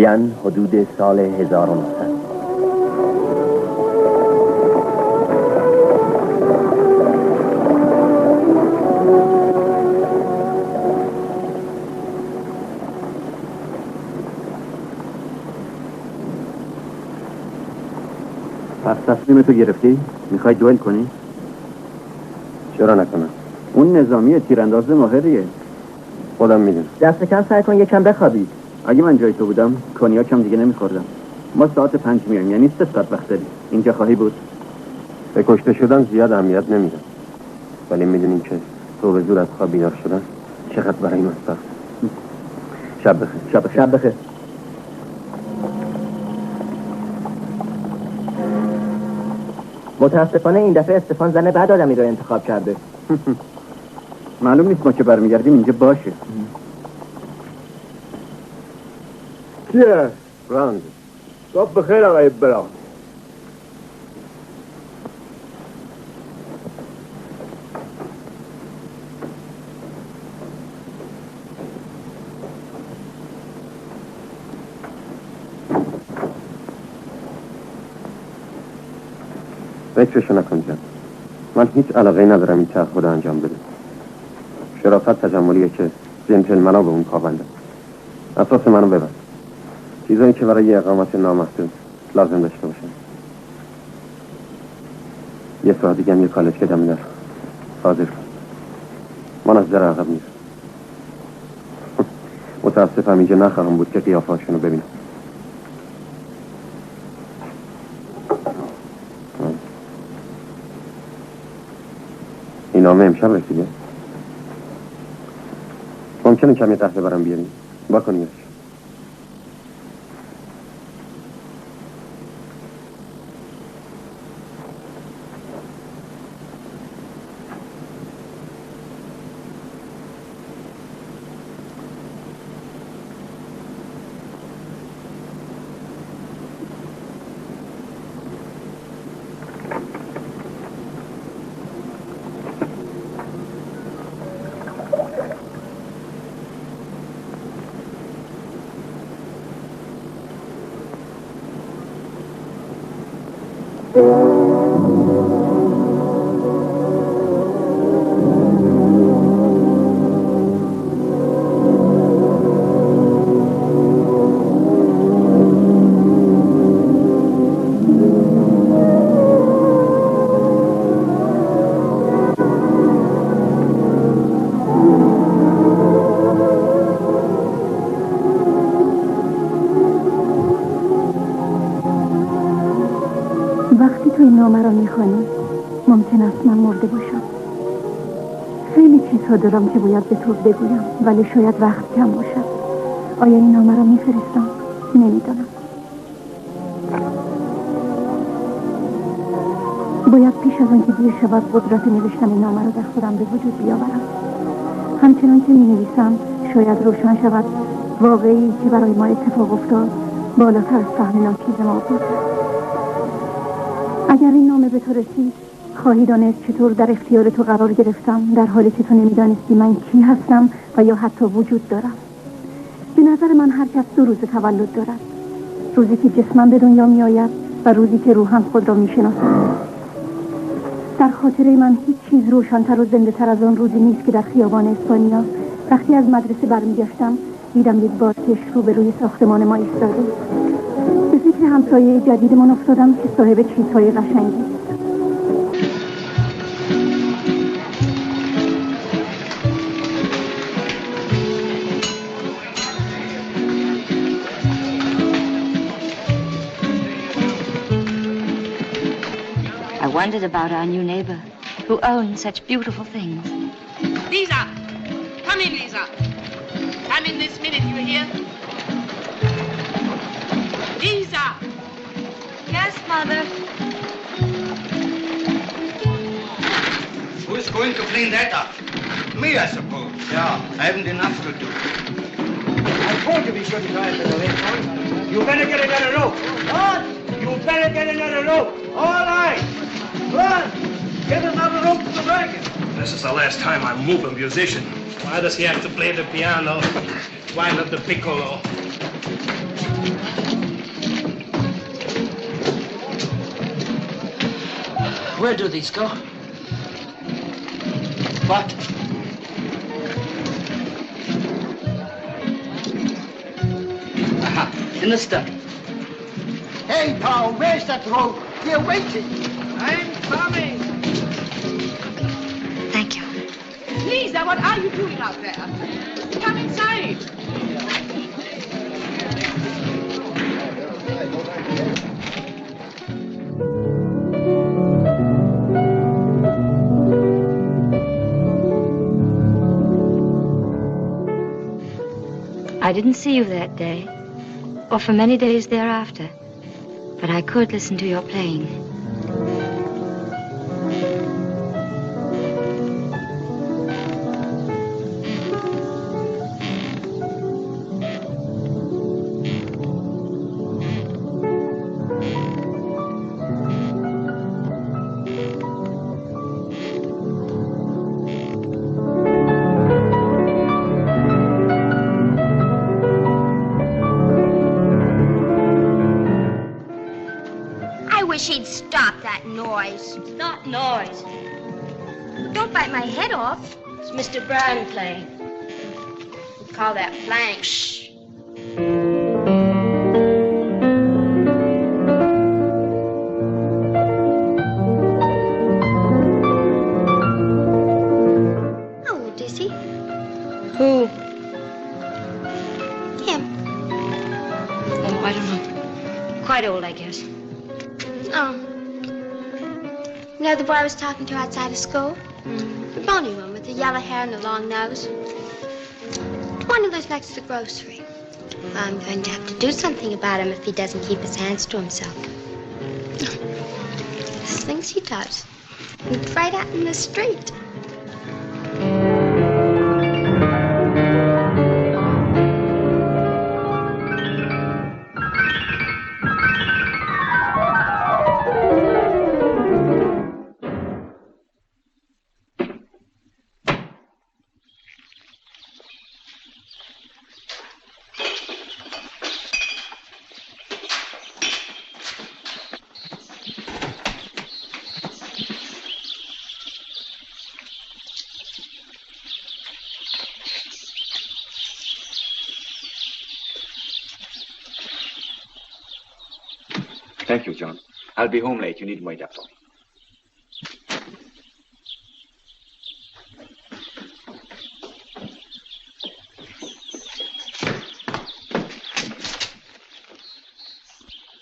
وین حدود سال 1900. پس تصمیم تو گرفتی؟ میخوای دوئل کنی؟ چرا نکنم؟ اون نظامی تیرانداز ماهریه. خودم میدونم. دست کم سعی کن یکم بخوابی. اگه من جای تو بودم کنیاکم دیگه نمیخوردم. ما ساعت 5 میایم، یعنی 3 ساعت وقت داری. اینجا خواهی بود؟ به کشته شدن زیاد اهمیت نمیدم، ولی میدونیم که تو به زور از خواب بیدار شدن چقدر برای من سخت. شب بخیر. شب بخیر. متاسفانه این دفعه استفان زن بعد آدمی رو انتخاب کرده. معلوم نیست ما که برمیگردیم اینجا باشه. کیه؟ براند. صبح بخیر آقای براند. فکرشو نکن جان. من هیچ علاقه ندارم این تعهد انجام بده. شرافت تجملیه که جنتلمنا به اون پابنده. اساس منو ببر. چیزایی که برای اقامت نامحدود لازم داشته باشن. یه ساعت دیگه هم یه کالج که دم در حاضر کن. من از در عقب نیست. متاسفم اینجا نخواهم بود که قیافه‌هاشونو ببینم. این نامه امشب رسیده. ممکنه کمی قهوه برام بیاریم؟ با کنیش. ممکن است من مرده باشم. خیلی چیزها دارم که باید به تو بگویم، ولی شاید وقت کم باشد. آیا این نامه را میفرستم؟ نمیدانم. باید پیش از آنکه دیر شود قدرت نوشتن این نامه را در خودم به وجود بیاورم. همچنان که مینویسم شاید روشن شود واقعی که برای ما اتفاق افتاد بالاتر از فهم ناچیز ما بود. اگر این نامه به تو رسید خواهی دانست چطور در اختیار تو قرار گرفتم، در حالی که تو نمیدانستی من کی هستم و یا حتی وجود دارم. به نظر من هر کس 2 روز تولد دارد. روزی که جسمم به دنیا می آید و روزی که روحم خود را می شناسد. در خاطره من هیچ چیز روشن‌تر و زنده تر از آن روزی نیست که در خیابان اسپانیا وقتی از مدرسه برمیگشتم دیدم یک بارکش رو به روی ساختمان ما ایستاده. به فکر همسایه جدیدمان افتادم که صاحب چیزهای قشنگی. I wondered about our new neighbor who owns such beautiful things. Lisa! Come in, Lisa! Come in this minute, you hear? Lisa! Yes, Mother. Who's going to clean that up? Me, I suppose. Yeah, I haven't enough to do. I told you we shouldn't try it with the late one. You better get another rope. What? You better get another rope. All right. Run! Get another rope to the dragon. This is the last time I move a musician. Why does he have to play the piano? Why not the piccolo? Where do these go? What? Aha, in the study. Hey, Paul, where's that rope? We're waiting. I'm coming. Thank you. Lisa, what are you doing out there? Come inside. I didn't see you that day, or for many days thereafter, but I could listen to your playing. She'd stop that noise. It's not noise. Don't bite my head off. It's Mr. Brown playing. We call that flank. Shh. How old is he? Who? Him. Oh, I don't know. Quite old, I guess. Oh. You know the boy I was talking to outside of school? The bony one with the yellow hair and the long nose. The one who lives next to the grocery. I'm going to have to do something about him if he doesn't keep his hands to himself. The things he does. He's right out in the street. Thank you, John. I'll be home late. You needn't wait up for me.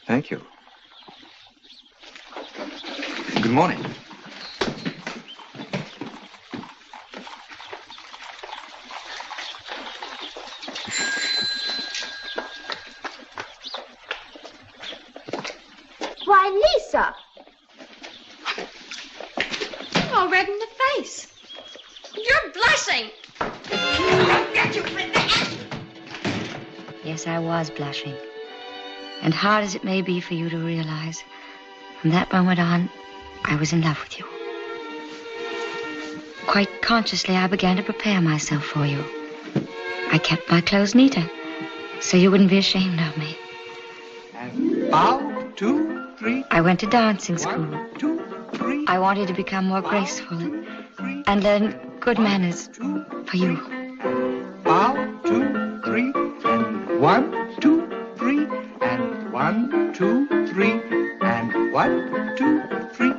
Thank you. Good morning. Why, Lisa! You're all red in the face. You're blushing. I'll get you for that. Yes, I was blushing. And hard as it may be for you to realize, from that moment on, I was in love with you. Quite consciously, I began to prepare myself for you. I kept my clothes neater, so you wouldn't be ashamed of me. And bow, 2, 3. I went to dancing school. 1, 2, 3. I wanted to become more graceful and learn good manners for you. Bow, 2, 3. And 1, 2, 3. And 1, 2, 3. And 1, 2, 3.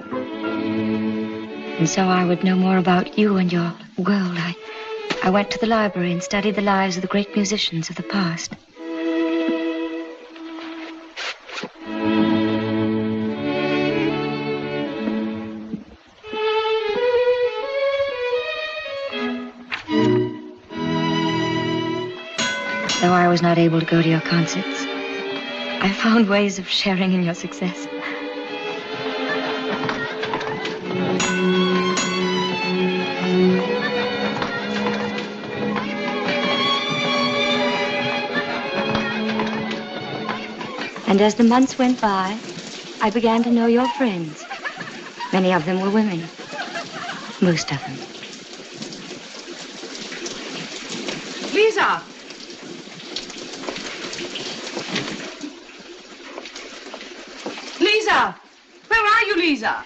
And so I would know more about you and your world. I went to the library and studied the lives of the great musicians of the past. Though I was not able to go to your concerts, I found ways of sharing in your success. And as the months went by, I began to know your friends. Many of them were women. Most of them. Lisa! Lisa! Where are you, Lisa?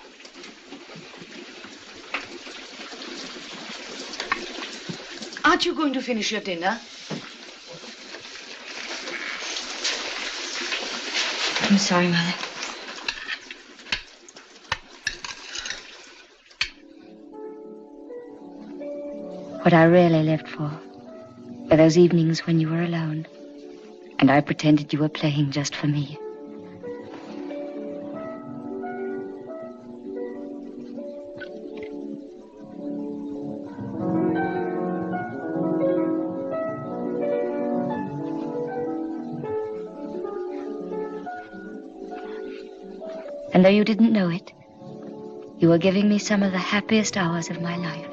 Aren't you going to finish your dinner? I'm sorry, Mother. What I really lived for were those evenings when you were alone, and I pretended you were playing just for me. And though you didn't know it, you were giving me some of the happiest hours of my life.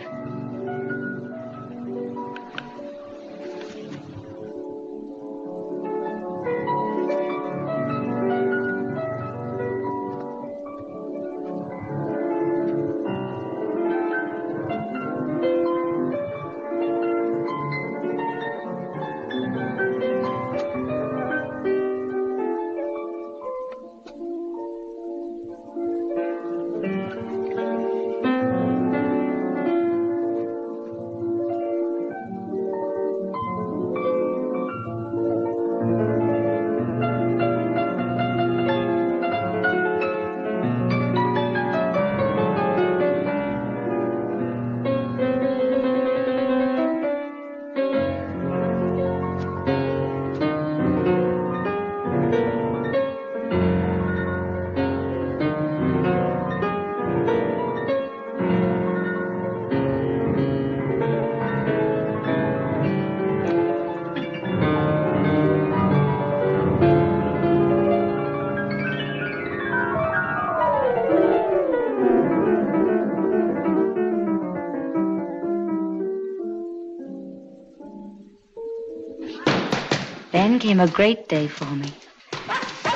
Then came a great day for me.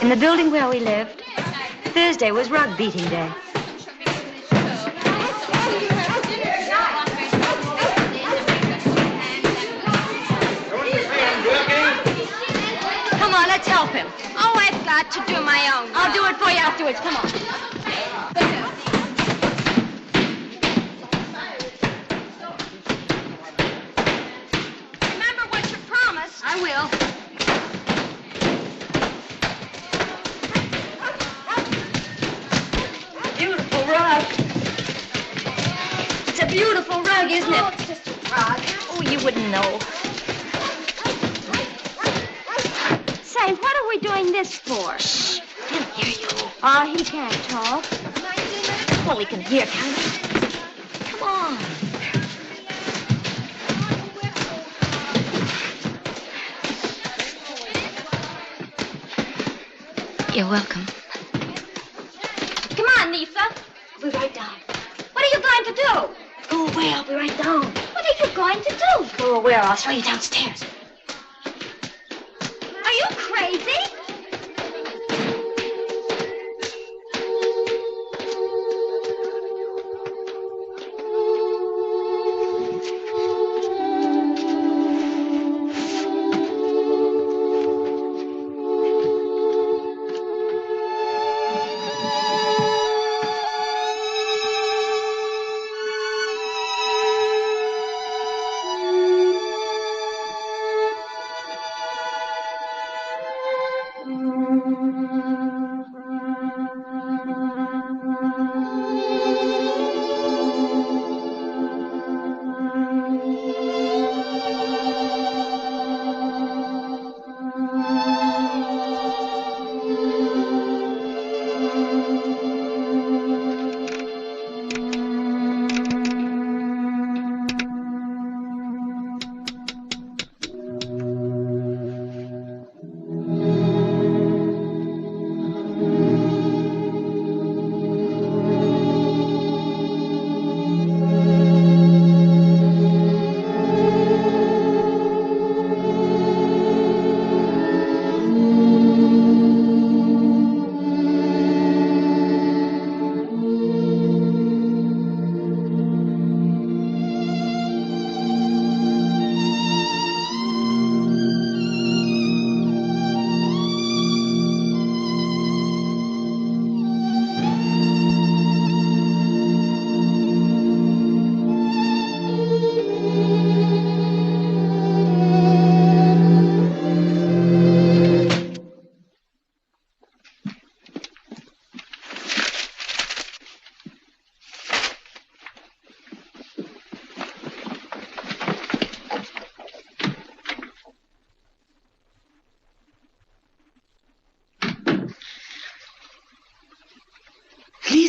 In the building where we lived, Thursday was rug beating day. Come on, let's help him. Oh, I've got to do my own. I'll do it for you afterwards. Come on. Remember what you promised. I will. Beautiful rug. It's a beautiful rug, isn't it? Oh, it's just a rug. Oh, you wouldn't know. Say, what are we doing this for? Shh. He'll hear you. Oh, he can't talk. Well, he can hear, can't he? Come on. You're welcome. Come on, Lisa. I'll be right down. What are you going to do? Go away, I'll be right down. What are you going to do? Go away or I'll throw you downstairs. Are you crazy?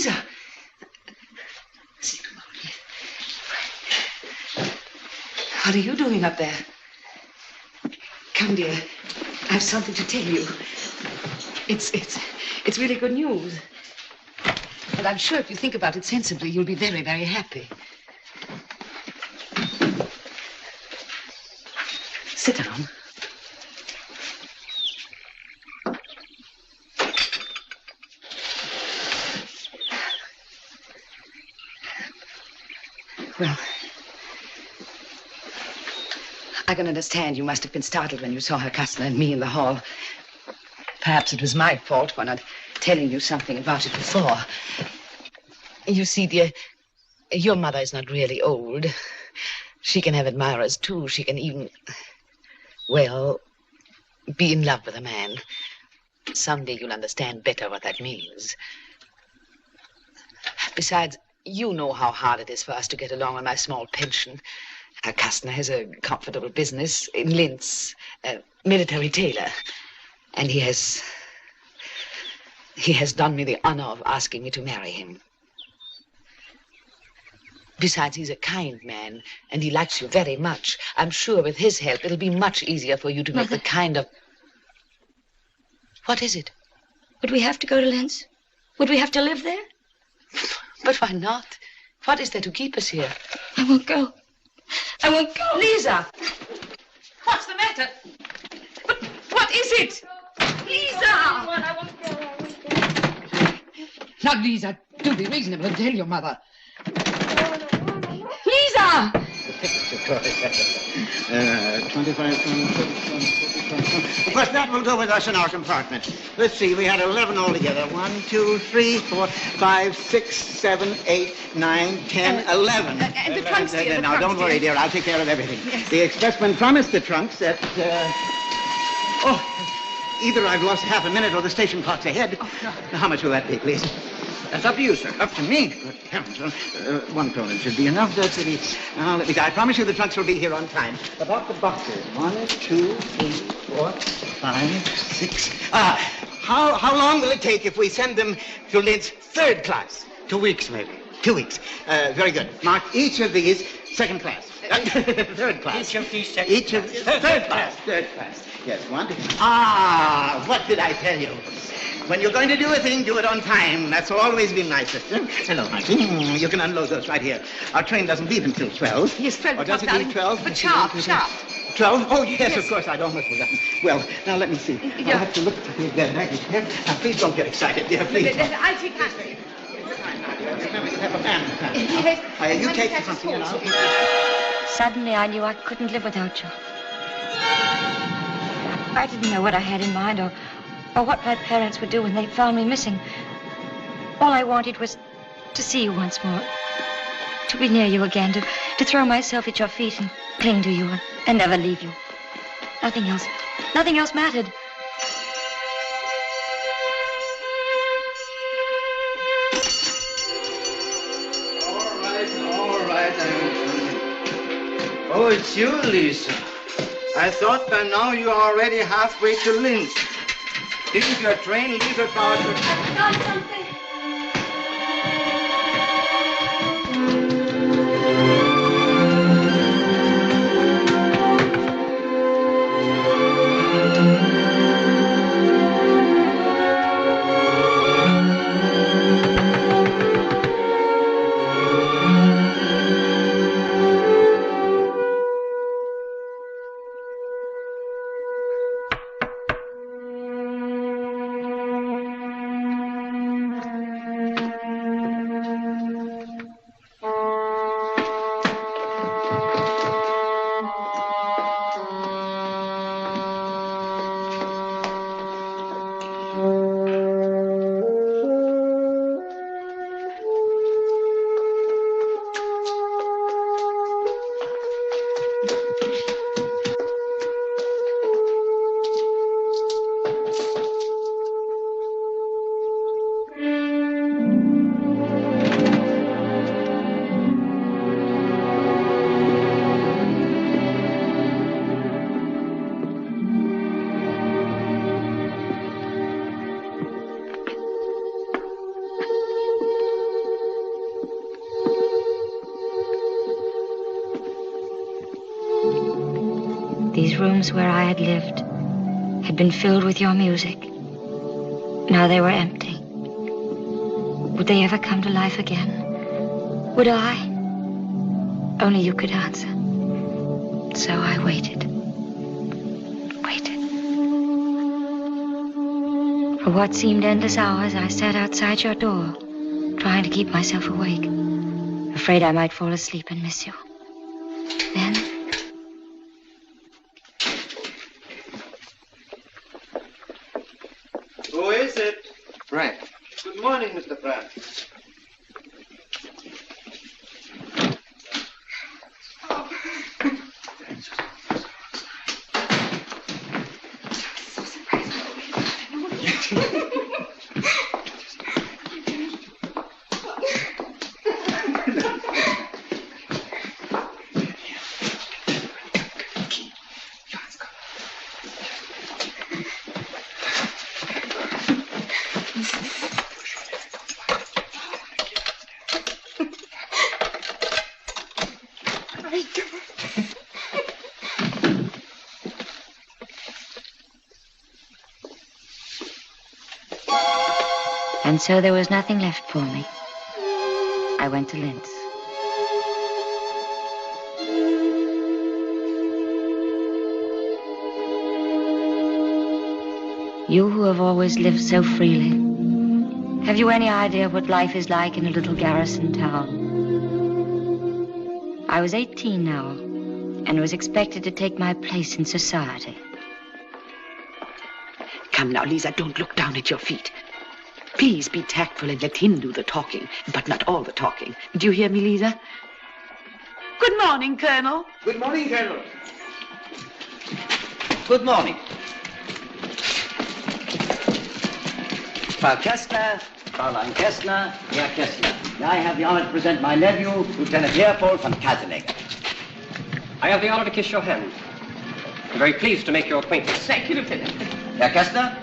Lisa! What are you doing up there? Come, dear. I have something to tell you. It's really good news. And I'm sure if you think about it sensibly, you'll be very, very happy. Sit down. Well, I can understand you must have been startled when you saw her cousin and me in the hall. Perhaps it was my fault for not telling you something about it before. You see, dear, your mother is not really old. She can have admirers, too. She can even, well, be in love with a man. Someday you'll understand better what that means. Besides, you know how hard it is for us to get along on my small pension. Her cousin has a comfortable business in Linz, a military tailor. And he has done me the honor of asking me to marry him. Besides, he's a kind man, and he likes you very much. I'm sure with his help, it'll be much easier for you to make the kind of... What is it? Would we have to go to Linz? Would we have to live there? But why not? What is there to keep us here? I won't go. I won't go. Lisa! What's the matter? But what is it? Lisa! I won't go. Now, Lisa, do be reasonable and tell your mother. Lisa! 25. Of course, that will go with us in our compartment. Let's see, we had 11 altogether. 1, 2, 3, 4, 5, 6, 7, 8, 9, 10, 11. And the trunks, dear, Now, don't worry, dear. I'll take care of everything. Yes. The expressman promised the trunks at... either I've lost half a minute or the station clock's ahead. Oh, no. Now, how much will that be, please? That's up to you, sir. Up to me? Good heavens. 1 krone should be enough. That's it. Now, let me see. I promise you the trunks will be here on time. About the boxes. 1, 2, 3, 4, 5, 6. How long will it take if we send them to Linz 3rd class? 2 weeks, maybe. 2 weeks. Very good. Mark each of these 2nd class. 3rd class. Each of these third class. 3rd class. Yes, 1. What did I tell you? When you're going to do a thing, do it on time. That's always been my system. Hello, Martin. You can unload those right here. Our train doesn't leave until 12. Yes, 12 Or does it leave 12? But sharp. 12? Oh, yes, of course. I'd almost forgotten. Well, now let me see. Yeah. I'll have to look at the baggage here. Now, please don't get excited, dear. Please. I'll take that. Remember, you have a man. Yes. You take something and I'll keep Suddenly I knew I couldn't live without you. I didn't know what I had in mind or what my parents would do when they found me missing. All I wanted was to see you once more, to be near you again, to throw myself at your feet and cling to you and never leave you. Nothing else mattered. All right. Oh, it's you, Lisa. I thought by now you are already halfway to Linz. Didn't your train leave about... I've got something. these rooms where I had lived had been filled with your music. Now they were empty. Would they ever come to life again? Would I? Only you could answer. So I waited. For what seemed endless hours, I sat outside your door, trying to keep myself awake, afraid I might fall asleep and miss you. Then... Who is it? Frank. Good morning, Mr. Frank. And so there was nothing left for me. I went to Linz. You who have always lived so freely, have you any idea what life is like in a little garrison town? I was 18 now, and was expected to take my place in society. Come now, Lisa, don't look down at your feet. Please be tactful and let him do the talking, but not all the talking. Do you hear me, Lisa? Good morning, Colonel. Good morning, Colonel. Good morning. Frau Kessler, Fräulein Kessler, Herr Kessler. I have the honor to present my nephew, Lieutenant Leopold von Kaseneck. I have the honor to kiss your hand. I'm very pleased to make your acquaintance. Thank you, Lieutenant. Herr Kessler?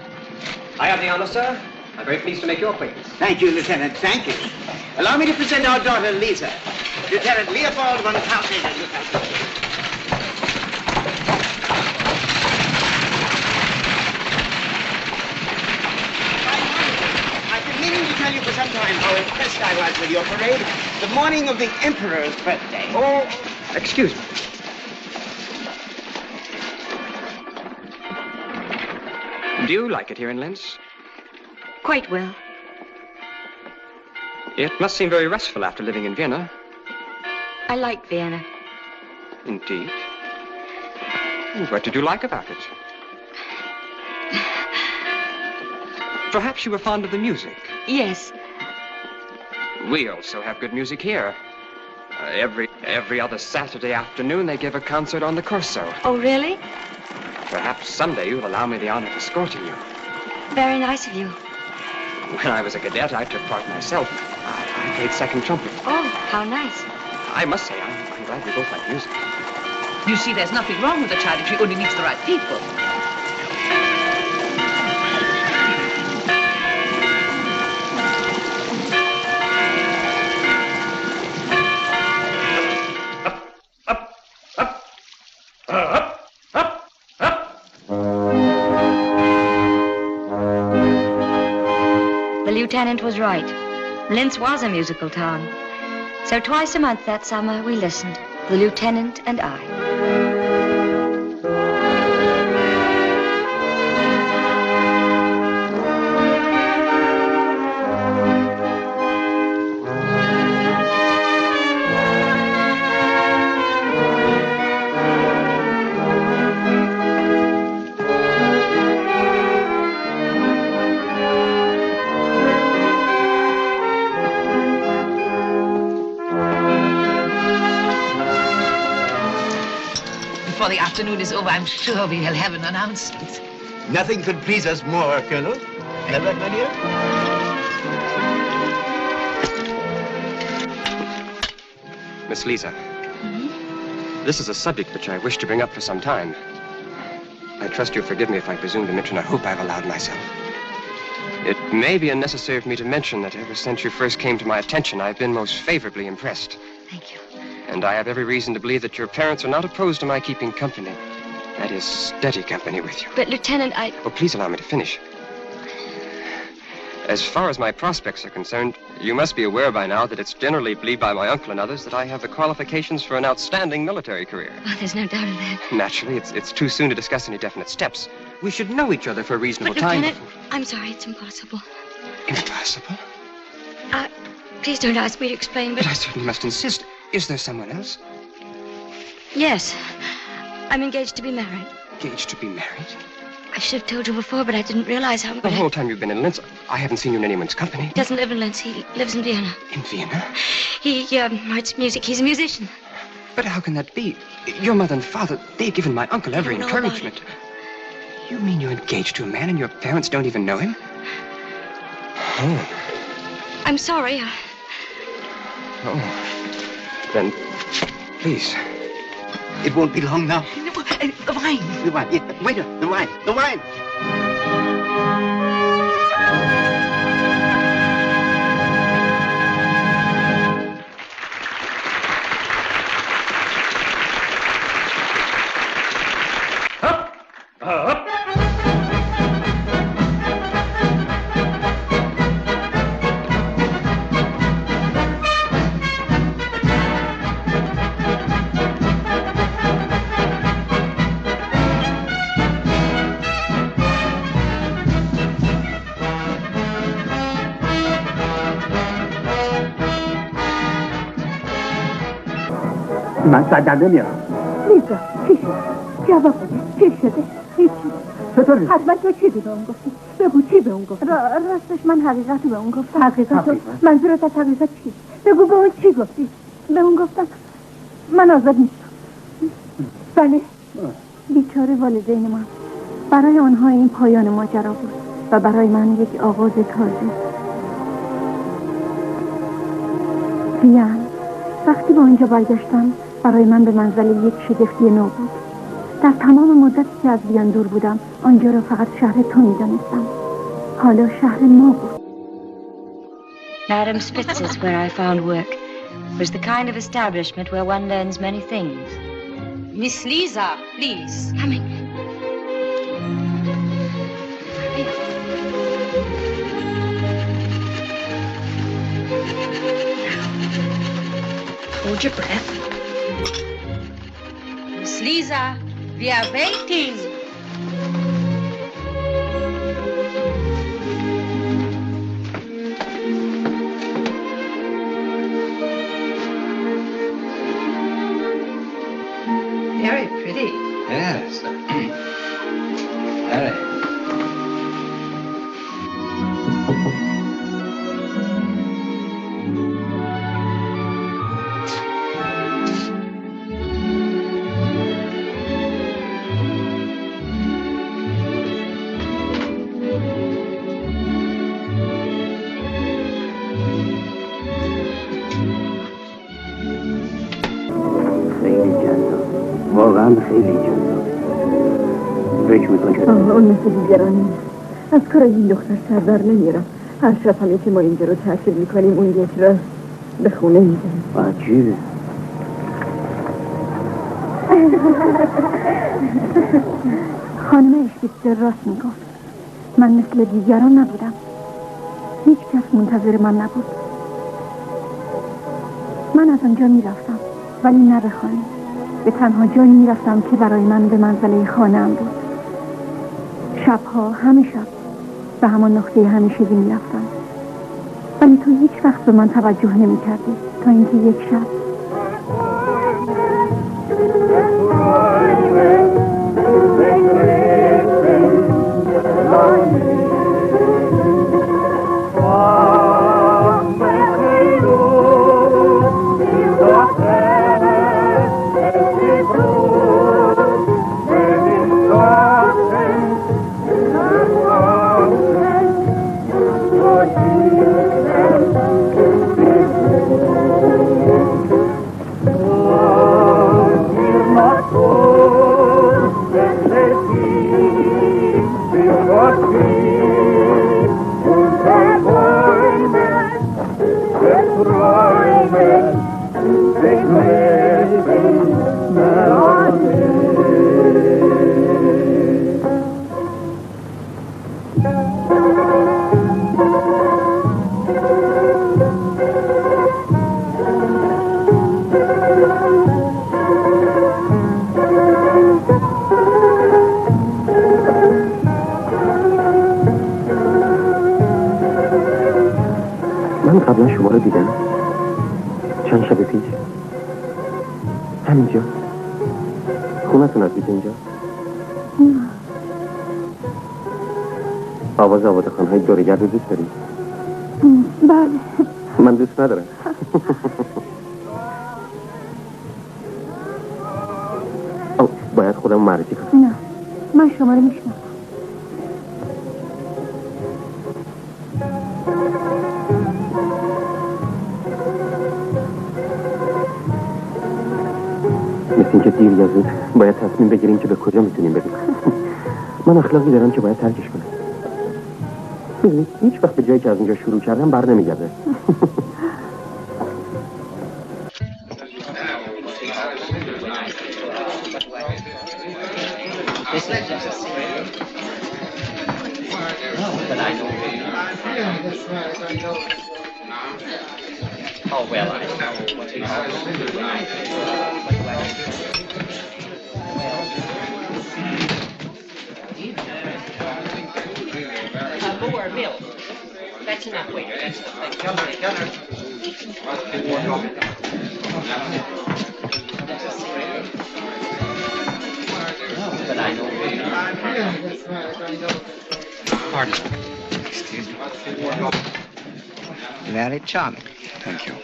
I have the honor, sir. I'm very pleased to make your acquaintance. Thank you, Lieutenant. Thank you. Allow me to present our daughter, Lisa. Lieutenant Leopold von Kaseneck. Tell you for some time how impressed I was with your parade the morning of the Emperor's birthday. Oh, excuse me. Do you like it here in Linz? Quite well. It must seem very restful after living in Vienna. I like Vienna. Indeed. What did you like about it? Perhaps you were fond of the music. Yes. We also have good music here. Every other Saturday afternoon, they give a concert on the Corso. Oh, really? Perhaps someday you'll allow me the honor of escorting you. Very nice of you. When I was a cadet, I took part myself. I played second trumpet. Oh, how nice. I must say, I'm glad we both like music. You see, there's nothing wrong with a child if she only meets the right people. The lieutenant was right. Linz was a musical town. So twice a month that summer, we listened, the lieutenant and I. Before the afternoon is over, I'm sure we'll have an announcement. Nothing could please us more, Colonel. Never, my dear? Miss Lisa, this is a subject which I wish to bring up for some time. I trust you'll forgive me if I presume to mention a hope I've allowed myself. It may be unnecessary for me to mention that ever since you first came to my attention, I've been most favorably impressed. Thank you. And I have every reason to believe that your parents are not opposed to my keeping company. That is steady company with you. But, Lieutenant, Oh, please allow me to finish. As far as my prospects are concerned, you must be aware by now that it's generally believed by my uncle and others that I have the qualifications for an outstanding military career. Oh, there's no doubt of that. Naturally, it's too soon to discuss any definite steps. We should know each other for a reasonable But, time. Lieutenant, I'm sorry, it's impossible. Impossible? Please don't ask me to explain, But I certainly must insist. Is there someone else? Yes. I'm engaged to be married. Engaged to be married? I should have told you before, but I didn't realize how... The whole time you've been in Linz, I haven't seen you in anyone's company. He doesn't live in Linz. He lives in Vienna. In Vienna? He writes music. He's a musician. But how can that be? Your mother and father, they've given my uncle every encouragement. You mean you're engaged to a man and your parents don't even know him? Oh. I'm sorry. Oh. Then, please. It won't be long now. The wine. The wine. Yeah, waiter, the wine. The wine. Up. Up. من سر در نمیارم. لیزا چی شد؟ جواب بده. چی شده؟ هیچی. چطوری؟ حتما تو چی به اون گفتی؟ بگو چی به اون گفتی؟ راستش من حقیقت به اون گفتم. حقیقت؟ منظورت از حقیقت چی؟ بگو به اون چی گفتی؟ به اون گفتم من آزاد نیستم. بله. بیچاره والدین من. برای آنها این پایان ماجرا بود و برای من یک آغاز تازه. وین. وقتی به آنجا برگشتم برای من به منزل یک شگفتی نو بود. در تمام مدتی که از وین دور بودم آنجا را فقط شهر تو می‌دانستم. حالا شهر ما بود. Madame Spitz's, where I found work, was the kind of establishment where one learns many things. Miss Lisa, please. Coming. Hold your breath. Miss Lisa, we are waiting. Very pretty. Yes. Very. واقعا خیلی جذاب. فکر میکنم اون مثل دیگرانی از کار این دختر سردار نمیرم. هر شب هم که ما اینجا رو تحصیل میکنیم اون یک را به خونه میدیم. عجیبه. خانم اشپیتزر راست میگفت. من مثل دیگران نبودم. هیچ کس منتظر من نبود. من از آنجا میرفتم ولی نه به خانه. به تنها جایی میرفتم که برای من به منزله خانه‌ام بود. شبها همه شب به همان نقطه همیشگی میرفتم. ولی تو هیچ وقت به من توجه نمی‌کردی تا اینکه یک شب من قبلا شما رو دیدم چند شب پیش همینجا خونتون هستید اینجا؟ نه. آواز آبادخانه های دورگرد رو دوست دارید؟ بله. من دوست ندارم. باید خودم معرفی کنم. نه من شما رو میشنم. مثل اینکه دیر یا زود باید تصمیم بگیریم که به کجا میتونیم بریم. من اخلاقی دارم که باید ترکش کنم. میدونید هیچ وقت به جایی که از اونجا شروع کردم بر نمیگرده. Oh, well, I know. More milk. That's enough, waiter. That's the thing. Gunner. But I know. Pardon. Excuse me. Very charming. Thank you.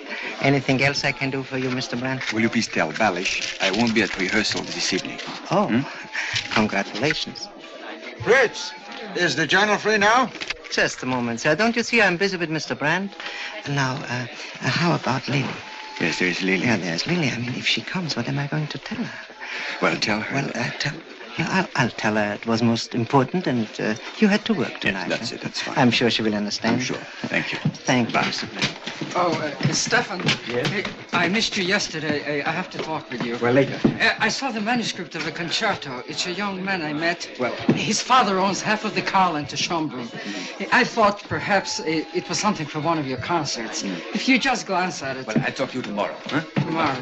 Anything else I can do for you, Mr. Brandt? Will you please tell Balish I won't be at rehearsal this evening? Oh, congratulations. Fritz, is the journal free now? Just a moment, sir. Don't you see I'm busy with Mr. Brandt? Now, how about Lily? Yes, there is Lily. Yeah, there's Lily. I mean, if she comes, what am I going to tell her? Well, tell her. Well, I'll tell her it was most important and you had to work tonight. Yes, that's it. That's fine. I'm sure she will understand. I'm sure. Thank you. Thank you, Mr. Brandt. Oh, Stefan. Yes? I missed you yesterday. I have to talk with you. Well, later. I saw the manuscript of the concerto. It's a young man I met. Well, his father owns half of the Carlin to Schönbrunn. I thought perhaps it was something for one of your concerts. If you just glance at it. Well, I'll talk to you tomorrow. Huh? Tomorrow.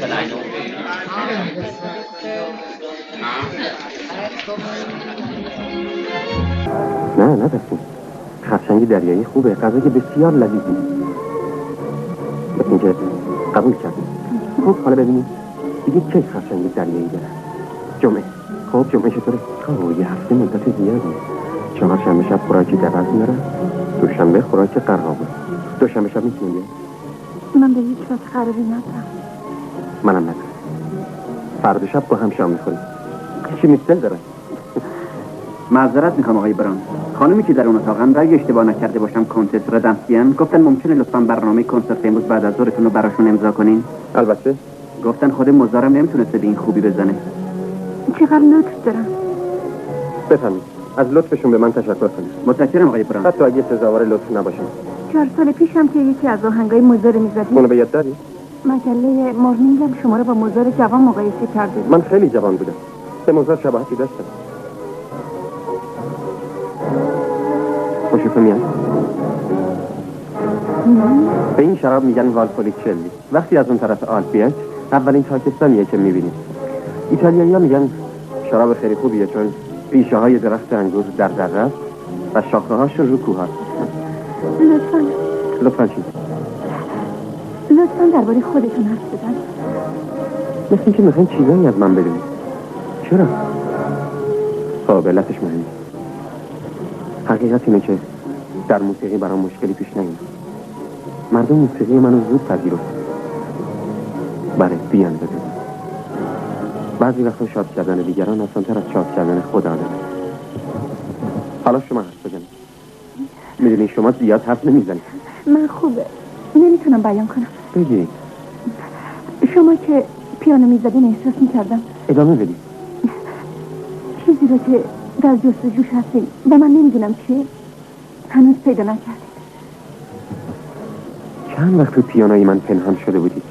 But I know. نه نرسیم. خرچنگ دریایی خوبه، غذای بسیار لذیذی. مثل اینکه قبول کردیم. خب حالا ببینیم دیگه کی خرچنگ دریایی داره؟ جمعه. خب جمعه چطوره؟ خب یه هفته مدت زیادی. چهارشنبه شب خوراکی دبز میارن، دوشنبه خوراک قرقابه. دوشنبه شب میتونیم بیاد؟ من به هیچ وقت قراری ندارم. منم ندارم. فردا شب با هم شام میخوریم. چی میستل داره؟ معذرت میخوام آقای بران. خانمی که در اون اتاقن و اگه اشتباه نکرده باشم کنتس ردمسیان گفتن ممکنه لطفاً برنامه کنسرت امروز بعد از ظهرتون رو براشون امضا کنین. البته. گفتن خود مزارم نمیتونسته به این خوبی بزنه. چقدر لطف دارم. بفهمید. از لطفشون به من تشکر کنید. متشکرم آقای بران. حتی اگه سزاوار لطف نباشم. 4 سال پیشم که یکی از آهنگای مزار میزدیم. اونو به یاد داری؟ مجله مورنینگم شما رو با مزار جوان مقایسه کرده. من خیلی جوان بودم. به مزار شباهتی داشتم. خوشتون میاد؟ به این شراب میگن والپولیچلی. وقتی از اون طرف آلپ بیاید اولین تاکستانیه که میبینید. ایتالیایی‌ها میگن شراب خیلی خوبیه چون ریشه های درخت انگور در دره است و شاخه هاش رو کوه هست. لطفاً چی؟ لطفاً درباره خودتون حرف بزن. مثل اینکه میخواین چیزایی از من بدونید. چرا؟ خب علتش مهمه. حقیقت اینه که در موسیقی برام مشکلی پیش نیومد. مردم موسیقی منو زود پذیرفتن. برای بی‌اندازه. بعضی وقتا شاد کردن دیگران آسان‌تر از شاد کردن خودمه. حالا شما حرف بزنید. میدونی شما زیاد حرف نمیزنید. من خوبه. نمیتونم بیان کنم. بگید. شما که پیانو میزدین احساس میکردم. ادامه بدید. چیزی رو که در جستجوش هستیم و من نمیدونم چیه هنوز پیدا نکردید. چند وقت تو پیانوی من پنهان شده بودید؟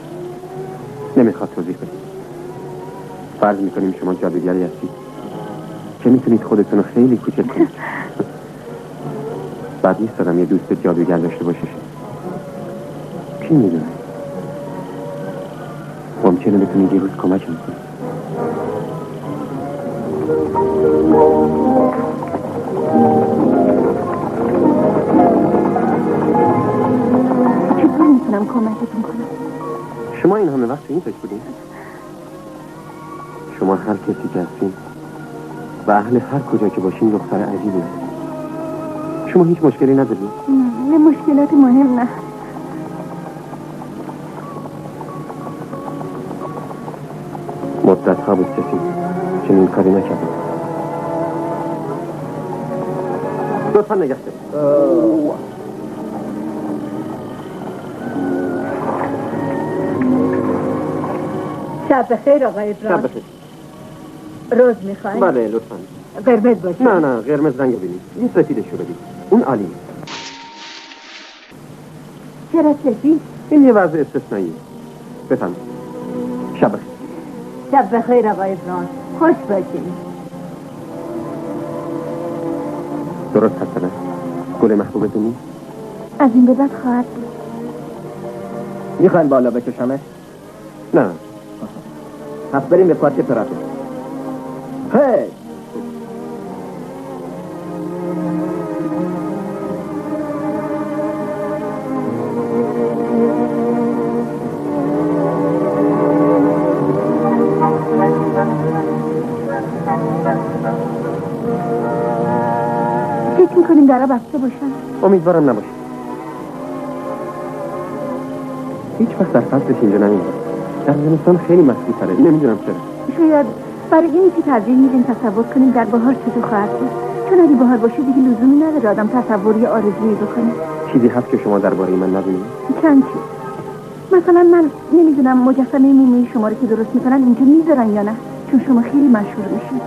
نمیخواد توضیح بدید. فرض میکنیم شما جادوگری هستید که میتونید خودتون رو خیلی کوچک کنید. بعد نیستادم یه دوست جادوگر داشته باشید. کی میدونه؟ ممکنه ممکنه بتونید یه روز کمکم کنید. چطور میتونم کمکتون کنم؟ شما این همه وقت این فکر بودین؟ شما هر کسی که هستین و اهل هر کجا که باشین دختر عجیبی هستین. شما هیچ مشکلی ندارید؟ نه مشکلات مهم نه. مدت ها بود کسی چنین کاری نکردم. لطفا نگه دارید. شب بخیر آقای بران. شب بخیر. روز میخواین؟ بله لطفا. قرمز باشه؟ نه قرمز رنگ ببینید. این سفیدشو بدید. اون عالیه. چرا سفید؟ این یه وضع استثنائیه. بفهم. شب بخیر. شب بخیر آقای بران. خوش باشین. درست هستم. گل محبوبتون نیست؟ از این به بعد خواهد بود. میخواین بالا بکشمش؟ نه. پس بریم به پارک ترافیک. هی! فکر میکنیم درها بسته باشن؟ امیدوارم نباشه. هیچ وقت در فصلش اینجا نمیدونم. در زمستان خیلی مسئول تره. نمیدونم چرا. شاید برای اینی که ترجیح میدیم تصور کنیم در بهار چطور خواهد بود. چون اگه بهار باشه دیگه لزومی نداره آدم تصوری آرزویی بکنه. چیزی هست که شما درباره من ندونید؟ چند چیز. مثلا من نمیدونم مجسمه مومی شما رو که درست میکنن اینجا میذارن یا نه، چون شما خیلی مشهور میشین.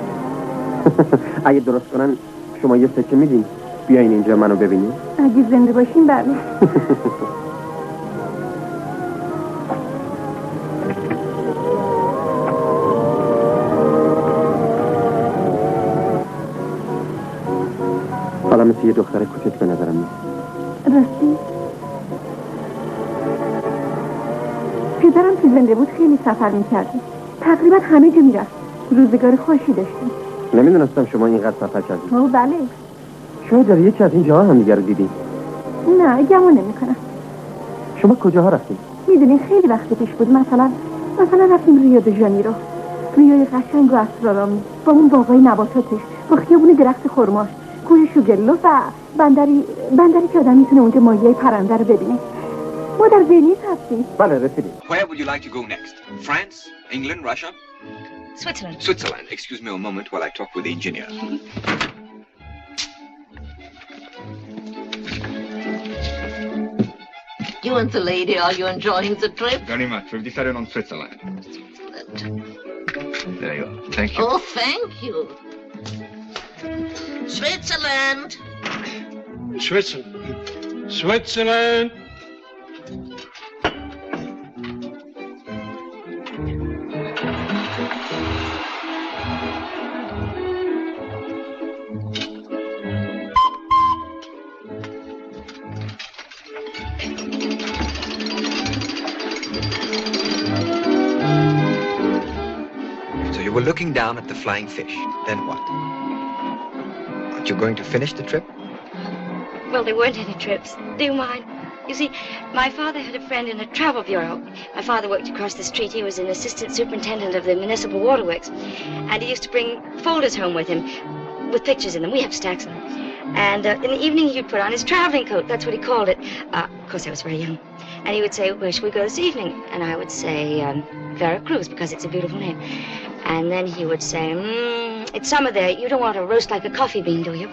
اگه درست کنن شما یه سکه میدین بیاین اینجا منو ببینید. اگه زنده باشین بله. حالا مثل یه دختر کوچک به نظرم میاد. راستی پدرم که زنده بود خیلی سفر میکردیم، تقریبا همه جا میرفت، روزگار خوشی داشتیم. نمیدونستم شما اینقدر سفر کردید. او بله. شاید در یکی از این جاها هم دیگر رو دیدین. نه گمان نمیکنم. شما کجاها رفتین؟ میدونین خیلی وقت پیش بود. مثلا رفتیم ریو د ژانیرو، ریوی قشنگ و اسرارآمیز با اون باغای نباتاتش، با خیابون درخت خرماش، کوه شوگرلو و بندری که آدم میتونه اونجا ماهیای پرنده رو ببینه. ما در ونیز هستیم. بله رسیدیم. Where would you like to go next? France? England? Russia? Switzerland. Switzerland. Excuse me a moment while I talk with the engineer. You and the lady, are you enjoying the trip? Very much. We've decided on Switzerland. There you are. Thank you. Oh, thank you. Switzerland. Switzerland. So you were looking down at the flying fish. Then what? Aren't you going to finish the trip? Well, there weren't any trips. Do you mind? You see, my father had a friend in a travel bureau. My father worked across the street. He was an assistant superintendent of the municipal waterworks. And he used to bring folders home with him with pictures in them. We have stacks of them. And in the evening, he would put on his traveling coat. That's what he called it. Of course, I was very young. And he would say, where should we go this evening? And I would say, Veracruz, because it's a beautiful name. And then he would say, it's summer there. You don't want to roast like a coffee bean, do you?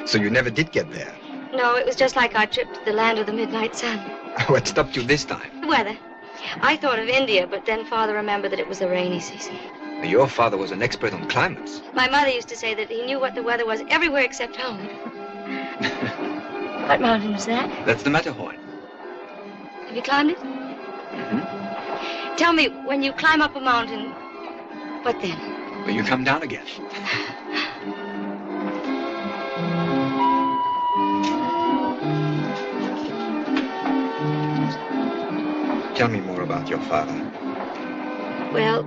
So you never did get there? No, it was just like our trip to the land of the midnight sun. What stopped you this time? The weather. I thought of India, but then Father remembered that it was the rainy season. Your father was an expert on climates. My mother used to say that he knew what the weather was everywhere except home. What mountain was that? That's the Matterhorn. Have you climbed it? Tell me, when you climb up a mountain, what then? Well, you come down again. Tell me more about your father. Well,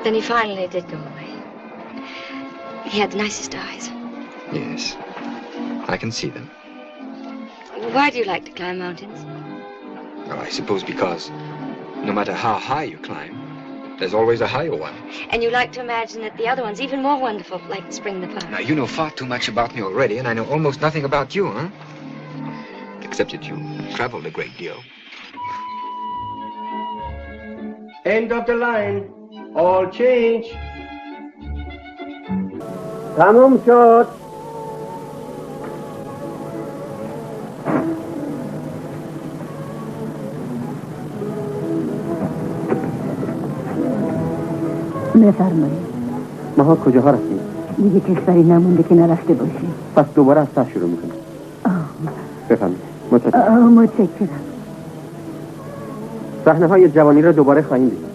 then he finally did go away. He had the nicest eyes. Yes, I can see them. Why do you like to climb mountains? Well, I suppose because no matter how high you climb, there's always a higher one. And you like to imagine that the other one's even more wonderful, like Spring the Park. Now, you know far too much about me already, and I know almost nothing about you, huh? Except that you traveled a great deal. End of the line. All change. تموم شد. بفرمایید. ماها کجاها رفتیم؟ دیگه کشوری نمونده که نرفته باشیم. پس دوباره از سر شروع میکنیم. بفرمایید. متشکرم. صحنه های جوانی را دوباره خواهیم دید.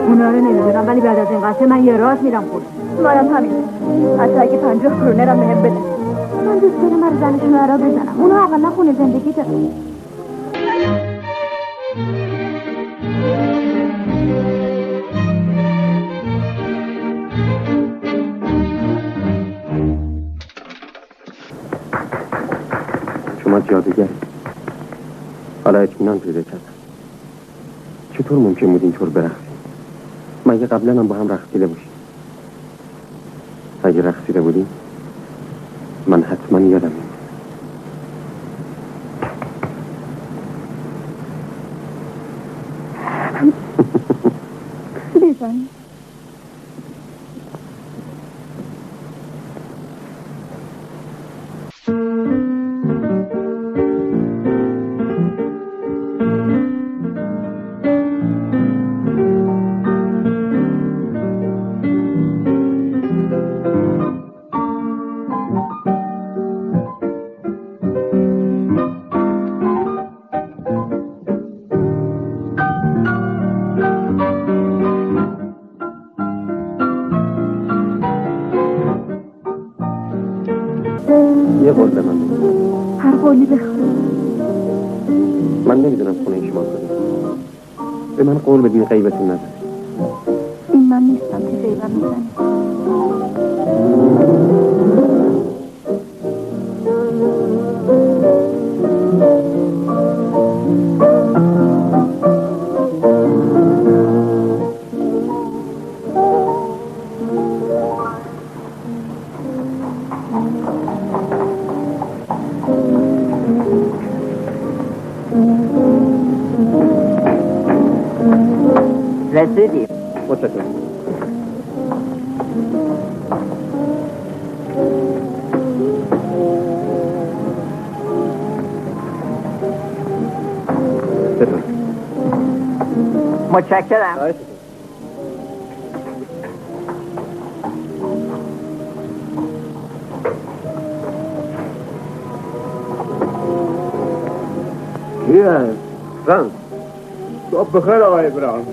اونا رو نمیدونم ولی بعد از این قصه من یه راست میرم خود. منم همینه. حتی اگه 50 کرونرم بهم بده. من دوست دارم من زن شوهرها بزنم. اونا اقلا خونه زندگی دارن. شما جادوگری. حالا اطمینان پیدا کردم. چطور ممکن بود اینطور برقصیم؟ مگه قبلا هم با هم رقصیده باشیم؟ اگه رقصیده بودیم من حتما یادم میاد. بزن. یه قول به من بده. هر قولی بخواه. من نمیدونم خونه شما کنیم. به من قول بدین غیبتون نداره. این من نیستم که غیبت میزنی. رسیدیم. متشکرم. متشکرم. کیه؟ فرانک. صبح بخیر آقای براون.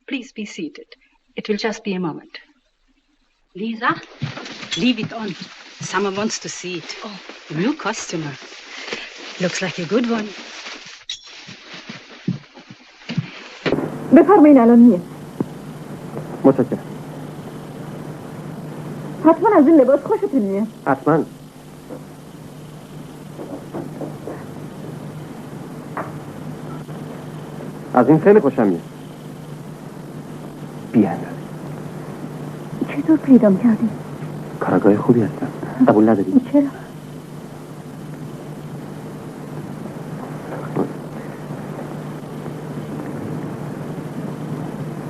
Please be seated. It will just be a moment. Lisa? Leave it on. Someone wants to see it. Oh, new customer. Looks like a good one. بفرمایین الان میه. متشکرم. حتما از این لباس خوشتون میاد. حتما. از این خیلی خوشم میاد. بیاندازه. چطور پیدا کردی؟ کارگاه خوبی هستم. قبول نداری؟ چرا؟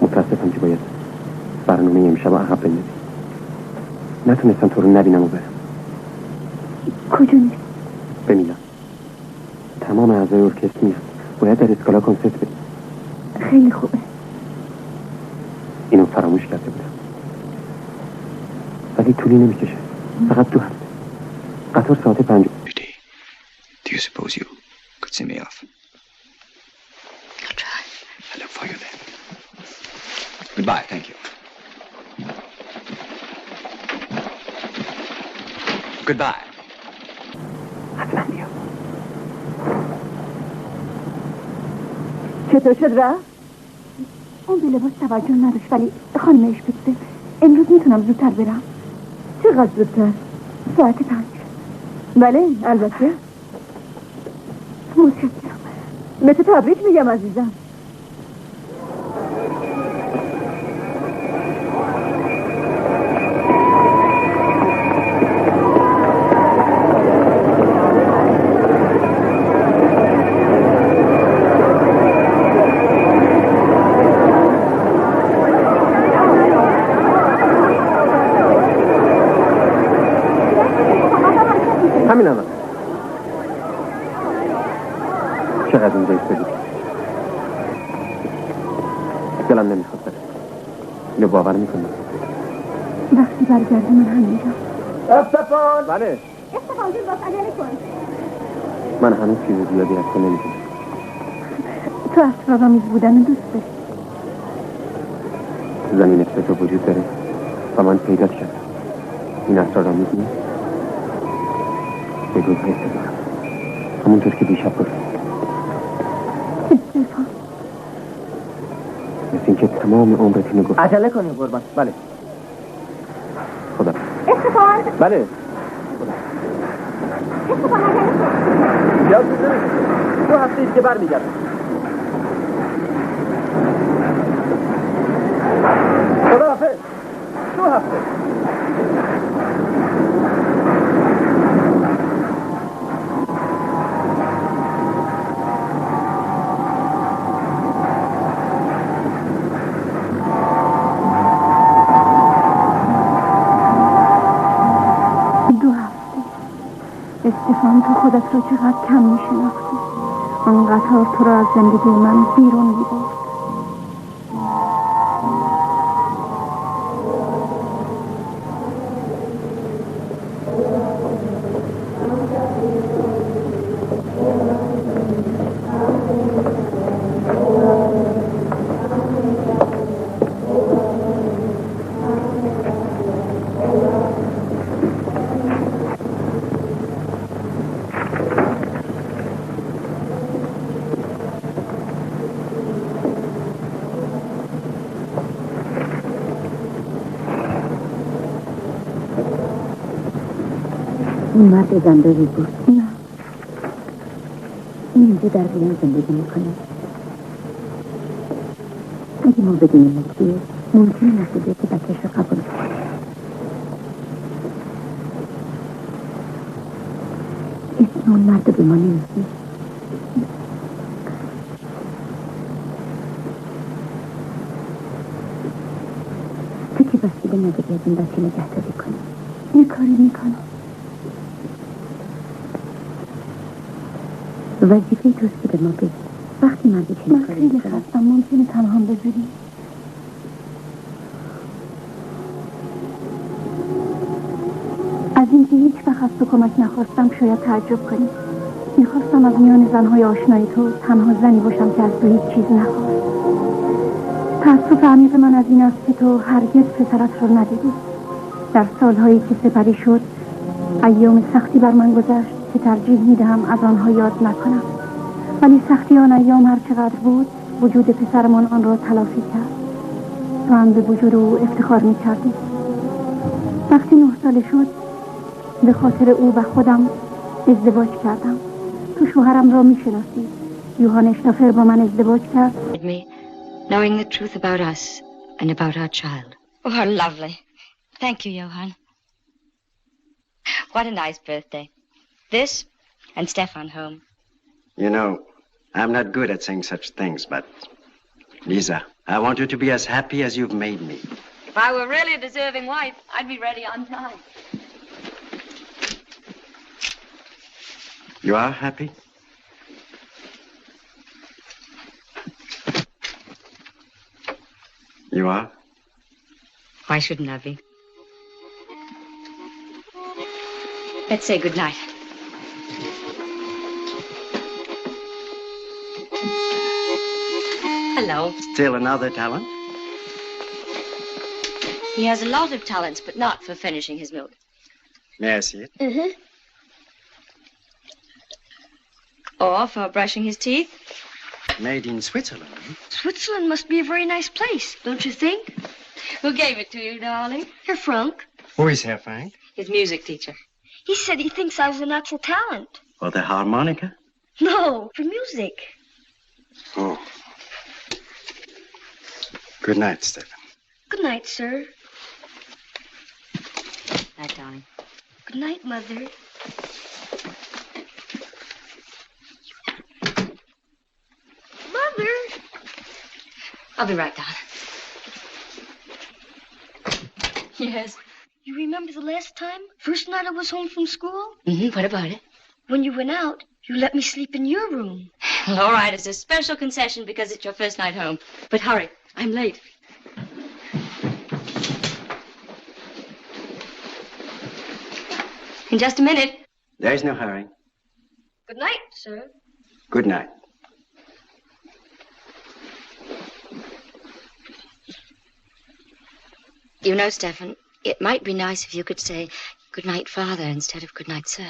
متاسفم که باید برنامه امشب عقب بندازی. نتونستم تو رو نبینم و برم. کجا میری؟ به میلان. تمام اعضای ارکستر میاد. باید در اسکالا کنسرت بدیم. خیلی خوبه. اینو فراموش کرده بودم. ولی طولی نمیکشه. فقط 2 هفته. قطار ساعت 5. Do you suppose you could see me off? I'll try. I look for you then. Goodbye, thank you. Goodbye. حتما بیا. چطور شد رفت؟ اون به لباس توجه نداشت ولی خانم اشپیتزه امروز میتونم زودتر برم. چقدر زودتر؟ ساعت 5. بله البته. متشکرم. به تو تبریک میگم عزیزم. همین الان. چقدر اینجا ایستادی؟ دلم نمیخواد برم. اینو باور میکنی؟ وقتی برگردی من هم میرم. استفان! بله. استفان جون باز عجله کن. من هنوز چیز زیادی از تو نمیدونم. تو اسرارآمیز بودن دوست داری. زمین تو وجود داره و من پیدا کردم. این اسرارآمیز نیست. بگو حس دارم. همونطور که دیشب گفتم. استفان. مثل اینکه تمام عمرتونو گفت. عجله کنیم قربان. بله. خدا. استفان. بله. استفان عجله کن. زیاد زود نمیشه. 2 هفته دیگه برمیگردم. خداحافظ. 2 هفته. استفان تو خودت رو چقدر کم میشناختی. آن قطار تو رو از زندگی من بیرون می‌برد. این مرد زندگی بود. نه. این اینجا در بیان زندگی میکنه. اگه ما بدونیم چیه ممکنه مسئولیت بچه‌ش رو قبول کنه. اسم اون مرد به ما نمی‌دی. تو که بسیده نداری از این بچه نگهداری کنی. یه کاری میکنم. وظیفه توست که به ما بگی وقتی مردی چه من خیلی خستم. ممکنه تنها بذاری؟ از اینکه هیچ وقت از تو کمک نخواستم شاید تعجب کنی. میخواستم از میان زنهای آشنای تو تنها زنی باشم که از تو هیچ چیز نخواست. تأسف عمیق من از این است که تو هرگز پسرت رو ندیدی. در سالهایی که سپری شد ایام سختی بر من گذشت که ترجیح میدهم از آنها یاد نکنم. ولی سختی آن ایام هر چقدر بود وجود پسرمان آن را تلافی کرد. تو هم به وجود او افتخار میکردی. وقتی 9 ساله شد به خاطر او و خودم ازدواج کردم. تو شوهرم را میشناسی. یوهان اشتافر با من ازدواج کرد. Knowing the truth about us and about our child. Oh, how lovely. Thank you, Johann. What a nice birthday. This and Stefan home. You know, I'm not good at saying such things, but Lisa, I want you to be as happy as you've made me. If I were really a deserving wife, I'd be ready on time. You are happy? You are? Why shouldn't I be? Let's say good night. Hello. Still another talent? He has a lot of talents, but not for finishing his milk. May I see it? Mm-hmm. Or for brushing his teeth. Made in Switzerland. Switzerland must be a very nice place, don't you think? Who gave it to you, darling? Herr Frank. Who is Herr Frank? His music teacher. He said he thinks I was a natural talent. For the harmonica? No, for music. Oh. Good night, Stefan. Good night, sir. Night, darling. Good night, Mother. Mother! I'll be right down. Yes. You remember the last time? First night I was home from school? Mm-hmm. What about it? When you went out, you let me sleep in your room. Well, all right. It's a special concession because it's your first night home. But hurry. I'm late. In just a minute. There's no hurry. Good night, sir. Good night. You know, Stefan, it might be nice if you could say good night, Father, instead of good night, sir.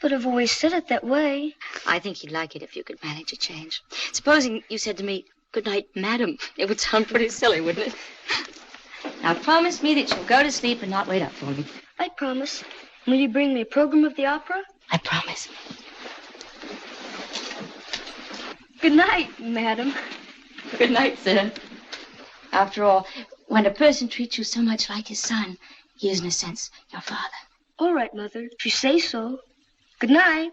But I've always said it that way. I think you'd like it if you could manage a change. Supposing you said to me, good night, madam. It would sound pretty silly, wouldn't it? Now, promise me that you'll go to sleep and not wait up for me. I promise. Will you bring me a program of the opera? I promise. Good night, madam. Good night, sir. After all, when a person treats you so much like his son, he is, in a sense, your father. All right, Mother, if you say so. Good night.